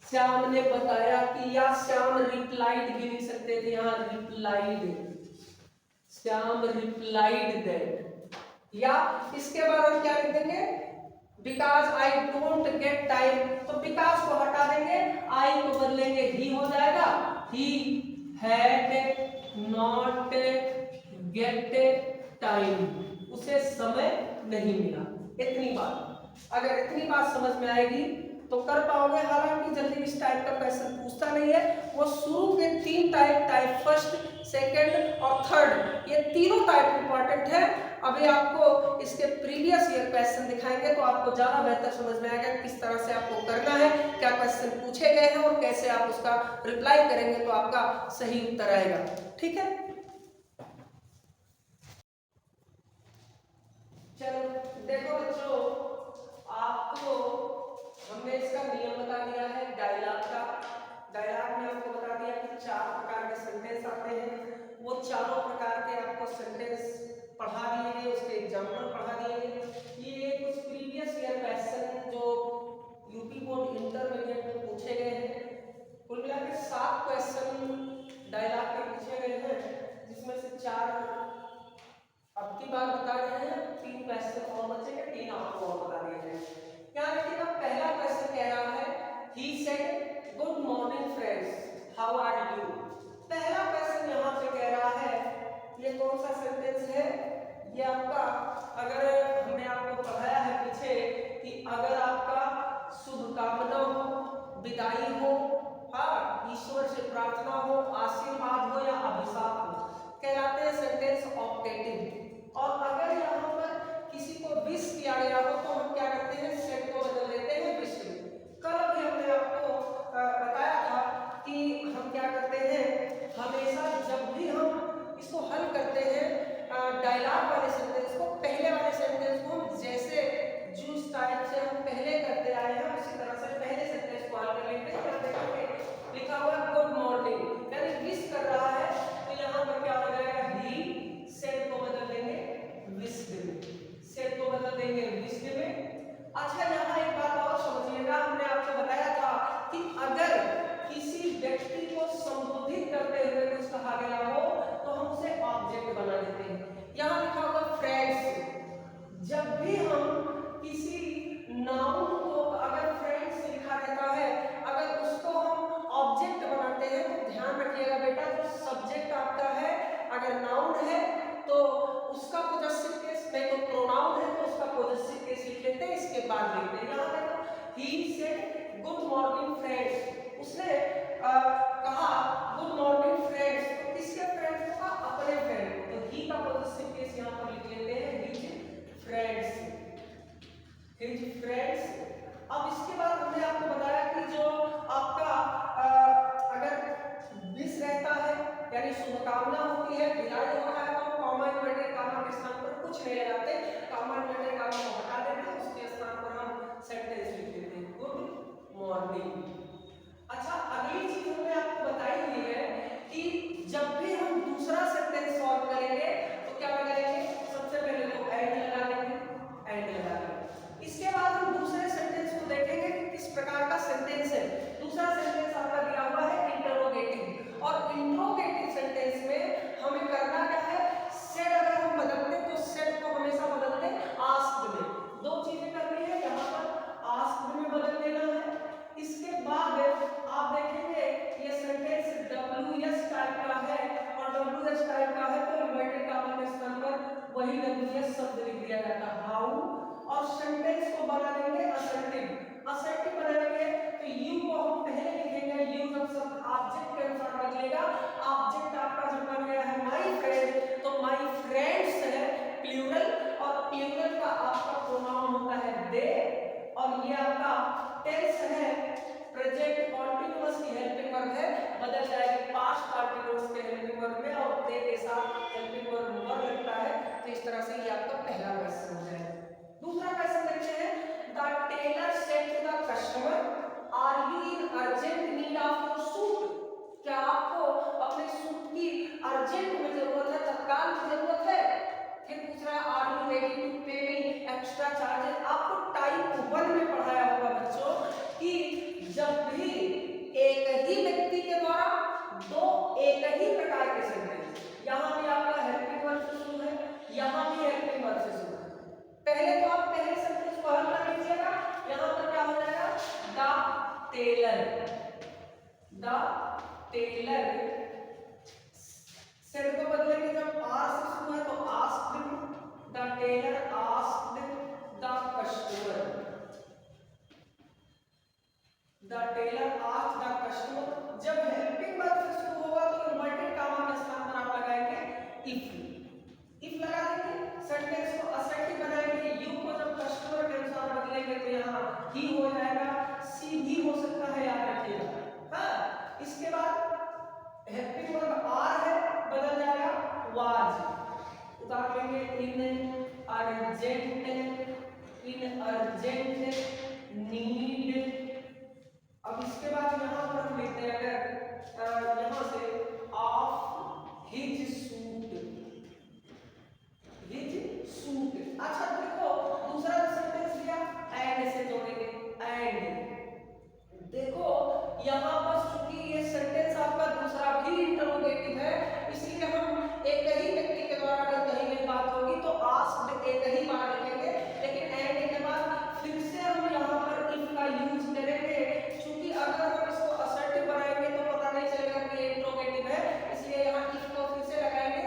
श्याम ने बताया कि, या श्याम रिप्लाइड भी लिख सकते थे, यहाँ श्याम रिप्लाइड दैट, या इसके बाद हम क्या लिख देंगे, because I don't get time, तो बिकॉज को हटा देंगे, आई को बदलेंगे ही हो जाएगा, ही हैड नॉट गेट टाइम, उसे समय नहीं मिला। इतनी बात, अगर इतनी बात समझ में आएगी तो कर पाओगे। हालांकि जल्दी इस टाइप का क्वेश्चन पूछता नहीं है, वो शुरू के 3 टाइप फर्स्ट, सेकंड और थर्ड, ये तीनों टाइप इंपॉर्टेंट है। अभी आपको इसके प्रीवियस ईयर क्वेश्चन दिखाएंगे तो आपको ज्यादा बेहतर समझ में आएगा किस तरह से आपको करना है, क्या क्वेश्चन पूछे गए हैं और कैसे आप उसका रिप्लाई करेंगे तो आपका सही उत्तर आएगा। ठीक है, चलो देखो बच्चों, आपको हमने इसका नियम बता दिया है डायलॉग का। डायलॉग में आपको बता दिया कि 4 प्रकार के सेंटेंस आते हैं, वो चारों प्रकार के आपको सेंटेंस पढ़ा दिए गए, उसके एग्जाम्पल पढ़ा दिए गए। ये कुछ प्रीवियस ईयर क्वेश्चन जो यूपी बोर्ड इंटरमीडिएट में पूछे गए हैं, कुल मिला के 7 क्वेश्चन डायलॉग के पूछे गए हैं, जिसमें से 4 अब की बार बता रहे हैं, 3 क्वेश्चन और बचेंगे, 3 आपको और बता दिए जाएंगे। यहाँ देखिए ना, पहला क्वेश्चन कह रहा है he said good morning friends how are you. पहला क्वेश्चन यहाँ पे कह रहा है, ये कौन सा सेंटेंस है, ये आपका, अगर हमने आपको पढ़ाया है पीछे कि अगर आपका शुभकामना हो, विदाई हो, हाँ, ईश्वर से प्रार्थना हो, आशीर्वाद हो या अभिशाप हो, कहलाते हैं सेंटेंस ऑप्टेटिव। और अगर यहाँ पर किसी को विश किया गया हो तो हम क्या करते हैं, सेड को बदल देते हैं विश में। कल भी हमने आपको बताया था कि हम क्या करते हैं, हमेशा जब भी हम इसको हल करते हैं डायलॉग वाले सेंटेंस को, पहले वाले सेंटेंस को हम जैसे जिस टाइप से हम पहले करते आए हैं उसी तरह से पहले सेंटेंस को हल कर लेते हैं। देखोगे लिखा हुआ है गुड मॉर्निंग, यानी विश कर रहा है, तो यहाँ पर क्या हो जाएगा, ही सेड को बदल देंगे विश्ड में, सेड को बदल देंगे विश्ड में। अच्छा, यहाँ एक बात और समझिएगा, हमने आपको बताया था कि अगर किसी व्यक्ति को संबोधित करते हुए कुछ कहा गया हो तो हम उसे ऑब्जेक्ट बना देते हैं। यहाँ लिखा होगा फ्रेंड्स, जब भी हम किसी नाउन को, अगर फ्रेंड्स लिखा रहता है, अगर उसको हम ऑब्जेक्ट बनाते हैं तो ध्यान रखिएगा बेटा, जो सब्जेक्ट आपका है अगर नाउन है तो उसका पोजेसिव केस, नहीं तो प्रोनाउन है तो उसका पोजेसिव केस लिख लेते हैं, इसके बाद लिखते हैं। यहाँ देखो ही सेड गुड मॉर्निंग फ्रेंड्स, उसने कहा गुड मॉर्निंग फ्रेंड्स, तो किसके फ्रेंड्स को कहा, अपने फ्रेंड, तो ही का पोजेसिव केस यहाँ पर लिख लेते हैं हिज फ्रेंड्स, हिज फ्रेंड्स। अब इसके बाद हमने आपको बताया कि जो आपका अगर विश रहता है यानी शुभकामना होती है, विदाई होता है, तो कॉमा इन्वर्टेड कॉमा के स्थान पर कुछ नहीं लगाते, कॉमा इन्वर्टेड कॉमा को हटा देते हैं, उसके स्थान पर हम सेंटेंस लिख देते हैं गुड मॉर्निंग। अच्छा, अगली चीज हमने आपको बताई हुई है कि जब भी हम दूसरा सेंटेंस सॉल्व करेंगे तो क्या करेंगे, सबसे पहले तो एंड लगा देंगे, एंड लगा देंगे। इसके बाद हम दूसरे सेंटेंस को देखेंगे कि किस प्रकार का सेंटेंस है। दूसरा सेंटेंस आपका दिया हुआ है इंटरोगेटिव, और इंटरोगेटिव सेंटेंस में हमें करना क्या है, सेड अगर हम बदलते तो सेड को हमेशा बदलते आस्क्ड में। 2 चीजें करनी है, यहाँ पर आस्क्ड में बदल देना है। इसके बाद आप देखेंगे ये सेंटेंस WS टाइप का है, और WS टाइप का है तो इन्वर्टेड कॉमा के स्थान पर वही WS शब्द लिख दिया जाता है हाउ, और सेंटेंस को बना देंगे असर्टिव। असर्टिव बनाएंगे तो यू को हम पहले लिखेंगे, यू जब शब्द ऑब्जेक्ट के अनुसार बदलेगा, ऑब्जेक्ट आपका जब बन गया है माय फ्रेंड, तो माय फ्रेंड्स है प्लूरल, और प्लूरल का आपका प्रोनाउन होता है दे, और ये आपका टेंस है प्रेजेंट कंटीन्यूअस की हेल्पिंग वर्ब है, बदल जाएगी पास्ट कंटीन्यूअस के हेल्पिंग वर्ब में, और दे के साथ हेल्पिंग वर्ब वर लगता है। तो इस तरह से ये आपका पहला क्वेश्चन हो जाएगा। दूसरा क्वेश्चन देखते हैं, the tailor said to the customer are you in urgent need of your suit, क्या आपको अपने सूट की अर्जेंट में जरूरत है, तत्काल में जरूरत है। फिर पूछ रहा है आर यू रेडी टू पे मी एक्स्ट्रा चार्जेस। आपको टाइप 1 में पढ़ाया होगा बच्चों कि जब भी एक ही व्यक्ति के द्वारा 2 एक ही प्रकार के सेंटेंस, यहाँ भी आपका हेल्पिंग वर्ब से शुरू है, यहाँ भी हेल्पिंग वर्ब से शुरू है। पहले तो आप पहले सेंटेंस को हल कर लीजिएगा, यहाँ पर क्या हो जाएगा, the tailor, the tailor said को बदलेंगे, जब आर से शुरू है तो asked, the tailor asked the customer. Sentence को असर्टिव बनाएंगे, यू को जब कस्टमर के अनुसार बदलेंगे तो यहाँ ही हो जाएगा, सी भी हो सकता है, याद रखिएगा। हाँ, इसके बाद हेल्पिंग वर्ब आर है, बदल जाएगा वाज। उतार लेंगे इन अर्जेंट, इन अर्जेंट नीड। अब इसके बाद यहाँ पर हम लिखते हैं अगर यहाँ से of his suit, his suit. अच्छा देखो दूसरा सेंटेंस लिया, एंड से जोड़ेंगे, एंड देखो यहाँ पर चूंकि ये सेंटेंस आपका दूसरा भी इंटरोगेटिव है, इसलिए हम एक ही व्यक्ति के द्वारा अगर कही गई बात होगी तो आस्क्ड एक ही बार लिखेंगे, लेकिन एंड के बाद फिर से हम यहाँ पर इफ का यूज करेंगे। चूंकि अगर हम इसको असर्टिव बनाएंगे तो पता नहीं चलेगा कि ये इंटरोगेटिव है, इसलिए यहाँ इफ को फिर से लगाएंगे,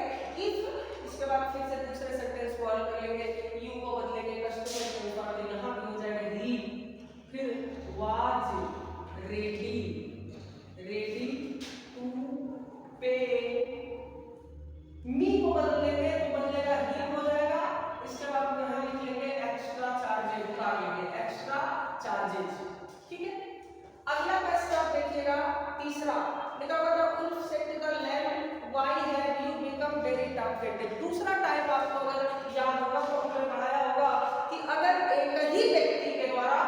इफ। इसके बाद फिर से दूसरे सेंटेंस को हल कर लेंगे, यू को बदलेंगे कस्टमर के अनुसार, यहाँ भी हो जाएगा ही। फिर वाज रेडी, रेडी टू पे, मी को बदल देंगे तो बदलेगा ही हो जाएगा। इसके बाद यहाँ लिख लेंगे एक्स्ट्रा चार्जेस, उठा लेंगे एक्स्ट्रा चार्जेस, ठीक है। अगला क्वेश्चन आप देखिएगा, तीसरा लिखा हुआ था wolf said to the lamb why have you become very talkative. दूसरा टाइप आपको अगर याद होगा तो हमने पढ़ाया होगा कि अगर एक ही व्यक्ति के द्वारा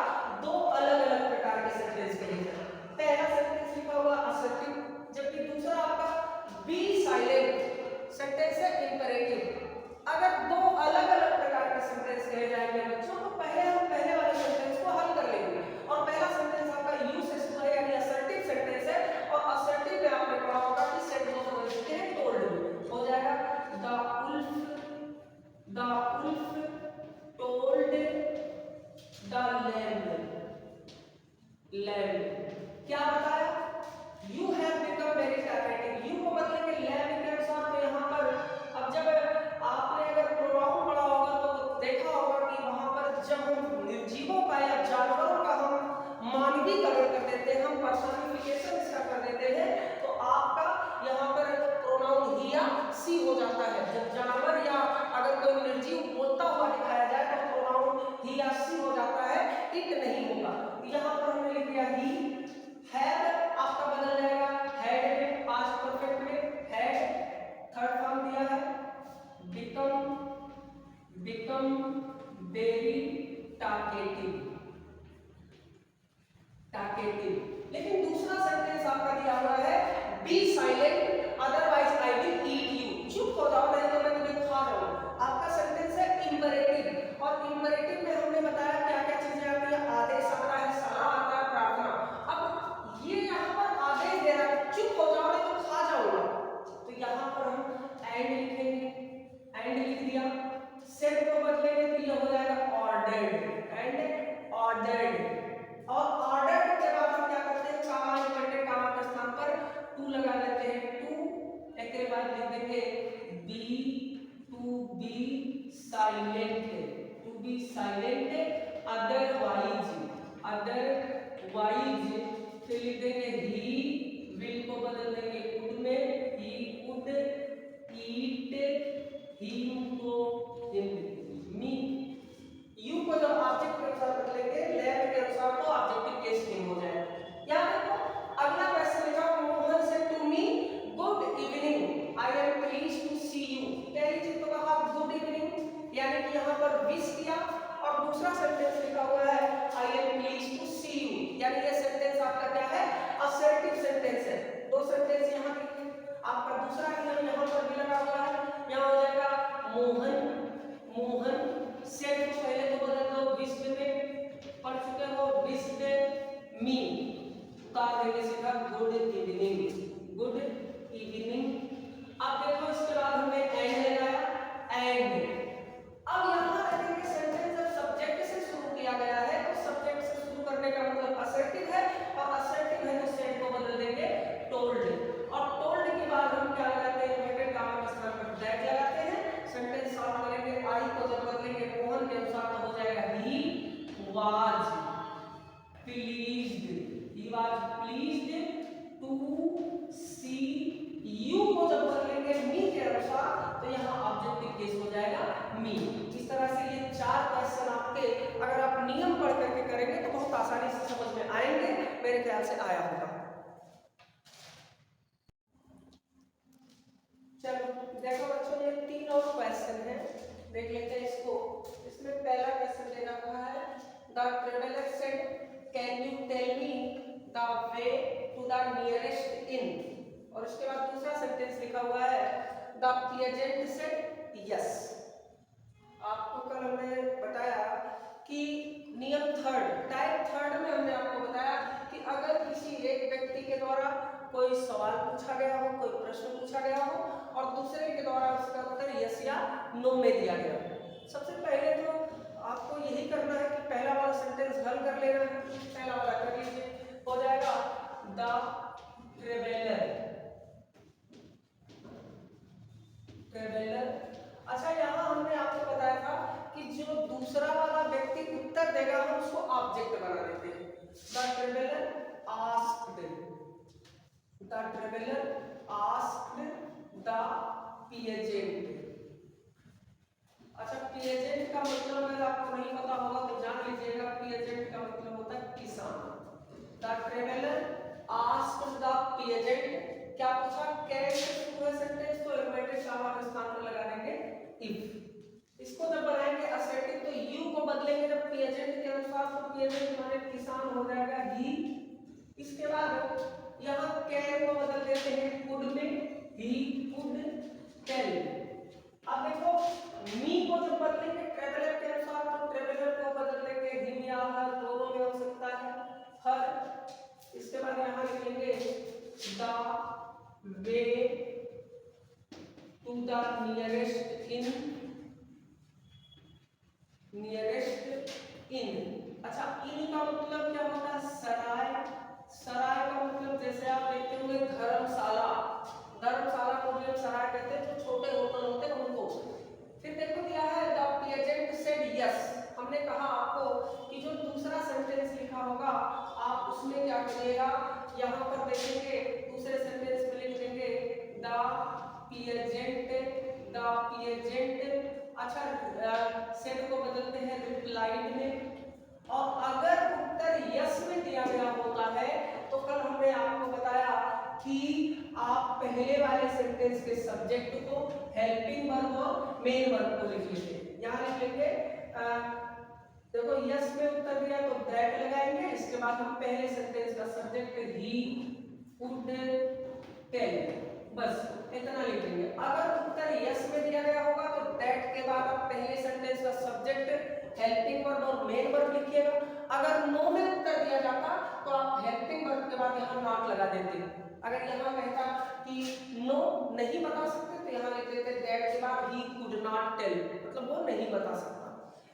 दो अलग-अलग प्रकार के सेंटेंस कहे जाए। पहला सेंटेंस लिखा हुआ असर्टिव, जबकि दूसरा आपका बी साइलेंट सेंटेंस है इंपेरेटिव। अगर दो अलग-अलग प्रकार के सेंटेंस कहे जाएंगे बच्चों तो पहले हम पहले वाले सेंटेंस को हल कर लेंगे। और पहला सेंटेंस आपका यू से शुरू है यानी असर्टिव सेंटेंस है, और असर्टिव में आपने पढ़ा होगा कि सेड को समझते हैं टोल्ड, हो जाएगा the wolf told the lamb. क्या बताया, you have become very talkative, you को बदलेंगे लैम के अनुसार। तो यहाँ पर अब जब आपने अगर प्रोनाउन पढ़ा होगा तो देखा होगा कि वहां पर जब हम निर्जीवों का या जानवरों का हम मानवीकरण कर देते हैं, हम पर्सनिफिकेशन इसका कर देते हैं, तो आपका यहाँ पर प्रोनाउन ही या सी हो जाता है। जब जानवर या अगर कोई निर्जीव बोलता हुआ दिखाया जाए तो प्रोनाउन ही या सी हो जाता है, इट नहीं होगा। यहाँ पर हमने लिख दिया ही, हैव आपका बदल जाएगा हैड में, पास्ट परफेक्ट में हैड, थर्ड फॉर्म दिया है बिकम वेरी टॉकेटिव। लेकिन दूसरा सेंटेंस आपका दिया हुआ है be silent otherwise I will eat you, चुप हो जाओ नहीं तो मैं तुम्हें खा जाऊंगा। आपका सेंटेंस है इंपेरेटिव, और इंपेरेटिव में हमने बताया क्या क्या चीजें आती है, आदेश आता है, सलाह आता है, प्रार्थना। अब ये यहाँ पर आदेश दे रहा है चुप हो जाओ नहीं तो खा जाऊंगा, तो यहाँ पर हम एंड लिखेंगे, एंड लिख दिया। सेड को बदलेंगे तो ये हो जाएगा ऑर्डर्ड, एंड ऑर्डर्ड। और ऑर्डर के बाद हम क्या करते हैं, कामा इन्वर्टेड कामा के स्थान पर टू लगा देते हैं, टू। एक के बाद लिख देंगे बी साइलेंट अदरवाइज, फिर लिख देंगे ही, विल को बदल देंगे वुड में, ही वुड ईट हिम को मी। यू को जब ऑब्जेक्ट के अनुसार बदलेंगे लैम के अनुसार तो ऑब्जेक्टिव केस नहीं हो जाएगा। यहाँ देखो अगला क्वेश्चन लिखा Mohan said to me good evening I am pleased to see you. पहली चीज तो कहा गुड इवनिंग, यानी कि यहाँ पर विश किया, और दूसरा सेंटेंस लिखा हुआ है I am pleased to see you, यानी ये सेंटेंस आपका क्या है, असर्टिव सेंटेंस है। दो सेंटेंस यहाँ लिखिए, आपका दूसरा नियम यहाँ पर भी लगा हुआ है, यहाँ हो जाएगा मोहन सेड को पहले तो बदल दो विश्व में, पढ़ चुके हो विश्व मी, उतार देंगे सीधा गुड इवनिंग। अब देखो इसके बाद हमने एंड लगाया, एंड। अब यहाँ देखेंगे सेंटेंस जब सब्जेक्ट से शुरू किया गया है तो सब्जेक्ट से शुरू करने का मतलब असर्टिव है, और असर्टिव है तो सेड को बदल देंगे टोल्ड, और टोल्ड के बाद हम क्या लगाते हैं, इन्वर्टेड कामा के स्थान पर दैट लगाते हैं। सेंटेंस सॉल्व करेंगे, आई को जब बदलेंगे मोहन के अनुसार तो हो जाएगा he was pleased to see you को जब बदलेंगे मी के अनुसार तो यहाँ ऑब्जेक्ट ऑब्जेक्टिव केस हो जाएगा मी। इस तरह से ये 4 क्वेश्चन आपके अगर आप नियम पढ़ करके करेंगे तो बहुत आसानी से समझ में आएंगे, मेरे ख्याल से आया होगा। चलो देखो बच्चों, ये 3 और क्वेश्चन है, देख लेते हैं इसको। इसमें पहला क्वेश्चन दे रखा है, the traveller said can you tell me the way to the nearest inn, और उसके बाद दूसरा सेंटेंस लिखा हुआ है, द पेजेंट सेड यस। आपको कल हमने बताया कि नियम टाइप थर्ड में हमने आपको बताया कि अगर किसी एक व्यक्ति के द्वारा कोई सवाल पूछा गया हो, कोई प्रश्न पूछा गया हो और दूसरे के द्वारा उसका उत्तर यस या नो में दिया गया हो, सबसे पहले तो आपको यही करना है कि पहला वाला सेंटेंस हल कर लेना है। पहला वाला कर लीजिए, हो जाएगा द ट्रेवलर। अच्छा, यहाँ हमने आपको बताया था कि जो दूसरा वाला व्यक्ति उत्तर देगा हम उसको ऑब्जेक्ट बना देते हैं। The traveller asked the peasant. अच्छा, पेजेंट का मतलब अगर आपको नहीं पता होगा तो जान लीजिएगा, पेजेंट का मतलब होता है किसान। The traveller asked the peasant, क्या पूछा, कैन से शुरू है सेंटेंस तो इन्वर्टेड कॉमा के स्थान पर लगा देंगे इफ। इसको जब बनाएंगे असर्टिव तो यू को बदलेंगे जब पेजेंट के अनुसार, तो पेजेंट माने किसान हो जाएगा ही। इसके बाद यहाँ कैन को बदल देते हैं कुड में, ही कुड टेल। अब देखो मी को जब बदलेंगे ट्रेवलर के अनुसार तो ट्रेवलर को बदल देंगे हिम या हर, दोनों में हो सकता है हर। इसके बाद यहाँ लिखेंगे the way to the nearest inn. अच्छा, इन का मतलब क्या होता है, सराय। सराय का मतलब जैसे आप देखते होंगे धर्मशाला, धर्मशाला को भी हम सराय कहते हैं, जो छोटे होटल होते हैं उनको। फिर देखो दिया है द पेजेंट सेड यस। हमने कहा आपको कि जो दूसरा सेंटेंस लिखा होगा आप उसमें क्या करिएगा, यहाँ पर देखेंगे दूसरे सेंटेंस में लिख देंगे द पेजेंट। अच्छा, सेड को बदलते हैं रिप्लाइड में। और अगर उत्तर यस में दिया गया होता है तो कल हमने आपको बताया कि आप पहले वाले सेंटेंस के सब्जेक्ट को हेल्पिंग वर्ब और मेन वर्ब को लिख लीजिए। यहाँ लिख लेंगे देखो यस में उत्तर दिया तो दैट लगाएंगे, इसके बाद हम पहले सेंटेंस का सब्जेक्ट ही कुड टेल, बस इतना लिख देंगे। अगर उत्तर यस में दिया गया होगा तो दैट के बाद आप पहले सेंटेंस का सब्जेक्ट हेल्पिंग वर्ब और मेन वर्ब लिखिएगा। अगर नो में उत्तर दिया जाता तो आप हेल्पिंग वर्ब के बाद यहाँ नॉट लगा देते। अगर यहाँ कहता कि नो नहीं बता सकते तो यहाँ लिख देते दैट के बाद ही कुड नॉट टेल, मतलब वो नहीं बता सकता।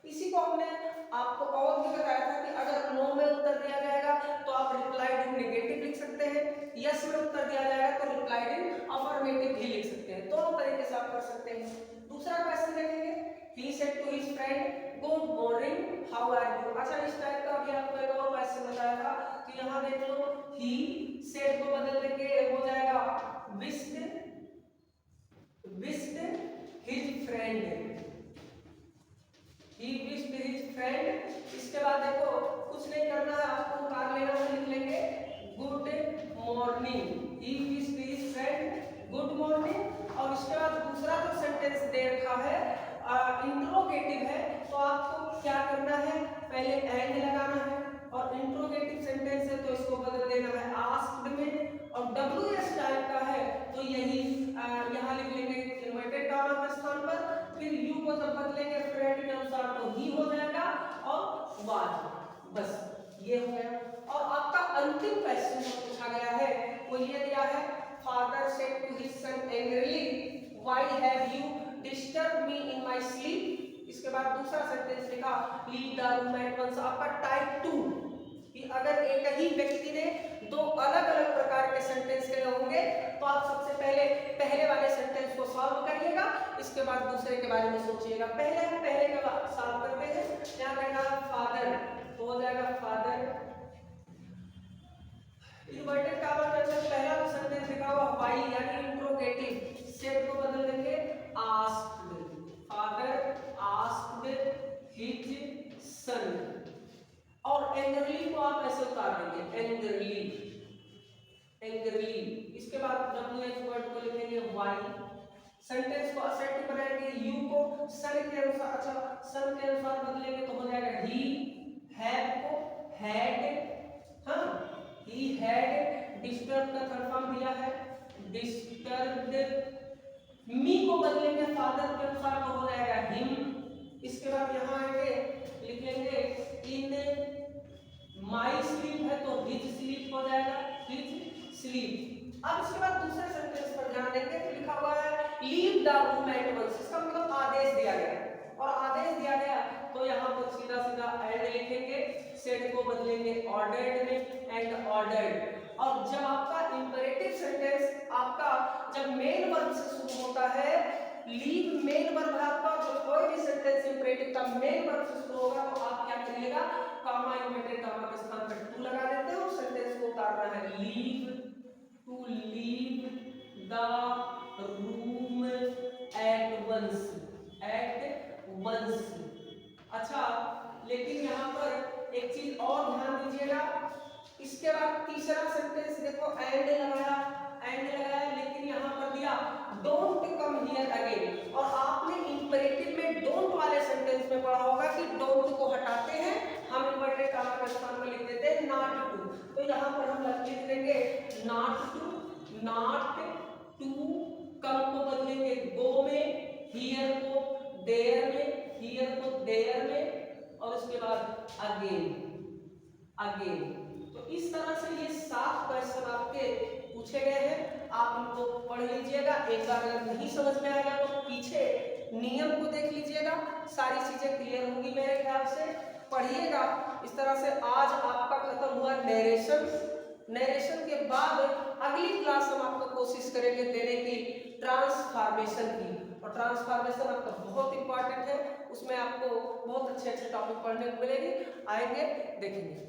इसी को हमने आपको और भी बताया था कि अगर नो में उत्तर दिया जाएगा तो आप रिप्लाइड इन नेगेटिव लिख सकते हैं, यस में उत्तर दिया जाएगा तो रिप्लाइड इन अफर्मेटिव भी लिख सकते हैं। दोनों तरीके से आप कर सकते हैं। दूसरा क्वेश्चन देखेंगे, he said to his friend good morning how are you. अच्छा, इस टाइप का भी आपको एक और क्वेश्चन बताया था कि यहाँ देख लो ही सेड को बदल देंगे, हो जाएगा wished his friend, he wished his friend। इसके बाद देखो कुछ नहीं करना है, आपको उतार लेना है, लिख लेंगे good morning, he wished his friend good morning. और इसके बाद दूसरा जो सेंटेंस दे रखा है इंट्रोगेटिव है, तो आपको क्या करना है, पहले एंड लगाना है, और इंट्रोगेटिव सेंटेंस है तो इसको बदल देना है आस्क्ड में। और WS टाइप का है तो यही यहाँ लिख लेंगे इन्वर्टेड कॉमा के स्थान पर, फिर यू को जब बदलेंगे फ्रेंड के अनुसार तो ही हो जाएगा और वाज, बस ये हो गया। और आपका अंतिम क्वेश्चन जो पूछा गया है वो ये दिया है, father said to his son angrily why have you disturb me in my sleep. इसके बाद दूसरा सेंटेंस लिखा leave the room at once. आपका टाइप 2 कि अगर एक ही व्यक्ति ने दो अलग अलग प्रकार के सेंटेंस के होंगे तो आप सबसे पहले वाले सेंटेंस को सॉल्व करिएगा, इसके बाद दूसरे के बारे में सोचिएगा। पहले का सॉल्व करते हैं। यहाँ कहना फादर तो हो जाएगा फादर इन्वर्टेड कॉमा के अंदर पहला जो सेंटेंस लिखा हुआ व्हाई यानी इंट्रोगेटिव, सेड को बदल देंगे आस्क्ड। एंग्रली को आप ऐसे उतार देंगे, एंग्रली, एंग्रली। इसके बाद WH वर्ड को लिखेंगे वाई, सेंटेंस को असर्टिव बनाएंगे, यू को सन के अनुसार, अच्छा सन के अनुसार बदलेंगे तो हो जाएगा ही, हैव को हैड, हाँ ही हैड, डिस्टर्ब का थर्ड फॉर्म दिया है डिस्टर्ब्ड, मी को बदलेंगे फादर के अनुसार तो हो जाएगा हिम। इसके बाद यहाँ आएंगे लिख लेंगे इन माई स्लीप है तो हिज स्लीप हो जाएगा, हिज स्लीप। अब इसके बाद दूसरे सेंटेंस पर ध्यान देंगे तो लिखा हुआ है leave the room at once, इसका मतलब आदेश दिया गया, और आदेश दिया गया तो यहाँ पर सीधा सीधा एंड लिखेंगे, सेड को बदलेंगे ऑर्डर्ड में, एंड ऑर्डर्ड। और जब आपका इंपेरेटिव सेंटेंस आपका जब मेन वर्ब से शुरू होता है, लीव मेन वर्ब है आपका, जो कोई भी सेंटेंस इंपेरेटिव का मेन वर्ब से शुरू होगा तो आप क्या करिएगा, कॉमा इन्वर्टेड कॉमा के स्थान पर टू लगा देते हैं और सेंटेंस को उतारना है, leave to leave the room at once, at once. अच्छा लेकिन यहाँ पर एक चीज और ध्यान दीजिएगा, इसके बाद तीसरा सेंटेंस देखो एंड लगाया, एंड लगाया, लेकिन यहाँ पर दिया डोंट कम हियर अगेन, और आपने इंपेरेटिव में डोंट वाले सेंटेंस में पढ़ा होगा कि डोंट को हटाते हैं हम इन्वर्टेड कॉमा के स्थान पर लिख देते हैं नॉट टू, तो यहाँ पर हम लिख देंगे नॉट टू, नॉट टू, कम को बदलेंगे गो में, हियर को देयर में, हियर को देयर में, और उसके बाद अगेन, अगेन। तो इस तरह से ये 7 क्वेश्चन आपके पूछे गए हैं, आप इनको पढ़ लीजिएगा। एक बार अगर नहीं समझ में आएगा तो पीछे नियम को देख लीजिएगा, सारी चीजें क्लियर होंगी मेरे ख्याल से। पढ़िएगा इस तरह से। आज आपका खत्म हुआ नरेशन, नरेशन के बाद अगली क्लास हम आपको कोशिश करेंगे देने की ट्रांसफॉर्मेशन की, और ट्रांसफॉर्मेशन आपका बहुत इंपॉर्टेंट है, उसमें आपको बहुत अच्छे अच्छे टॉपिक पढ़ने को मिलेंगे, आएंगे देखेंगे।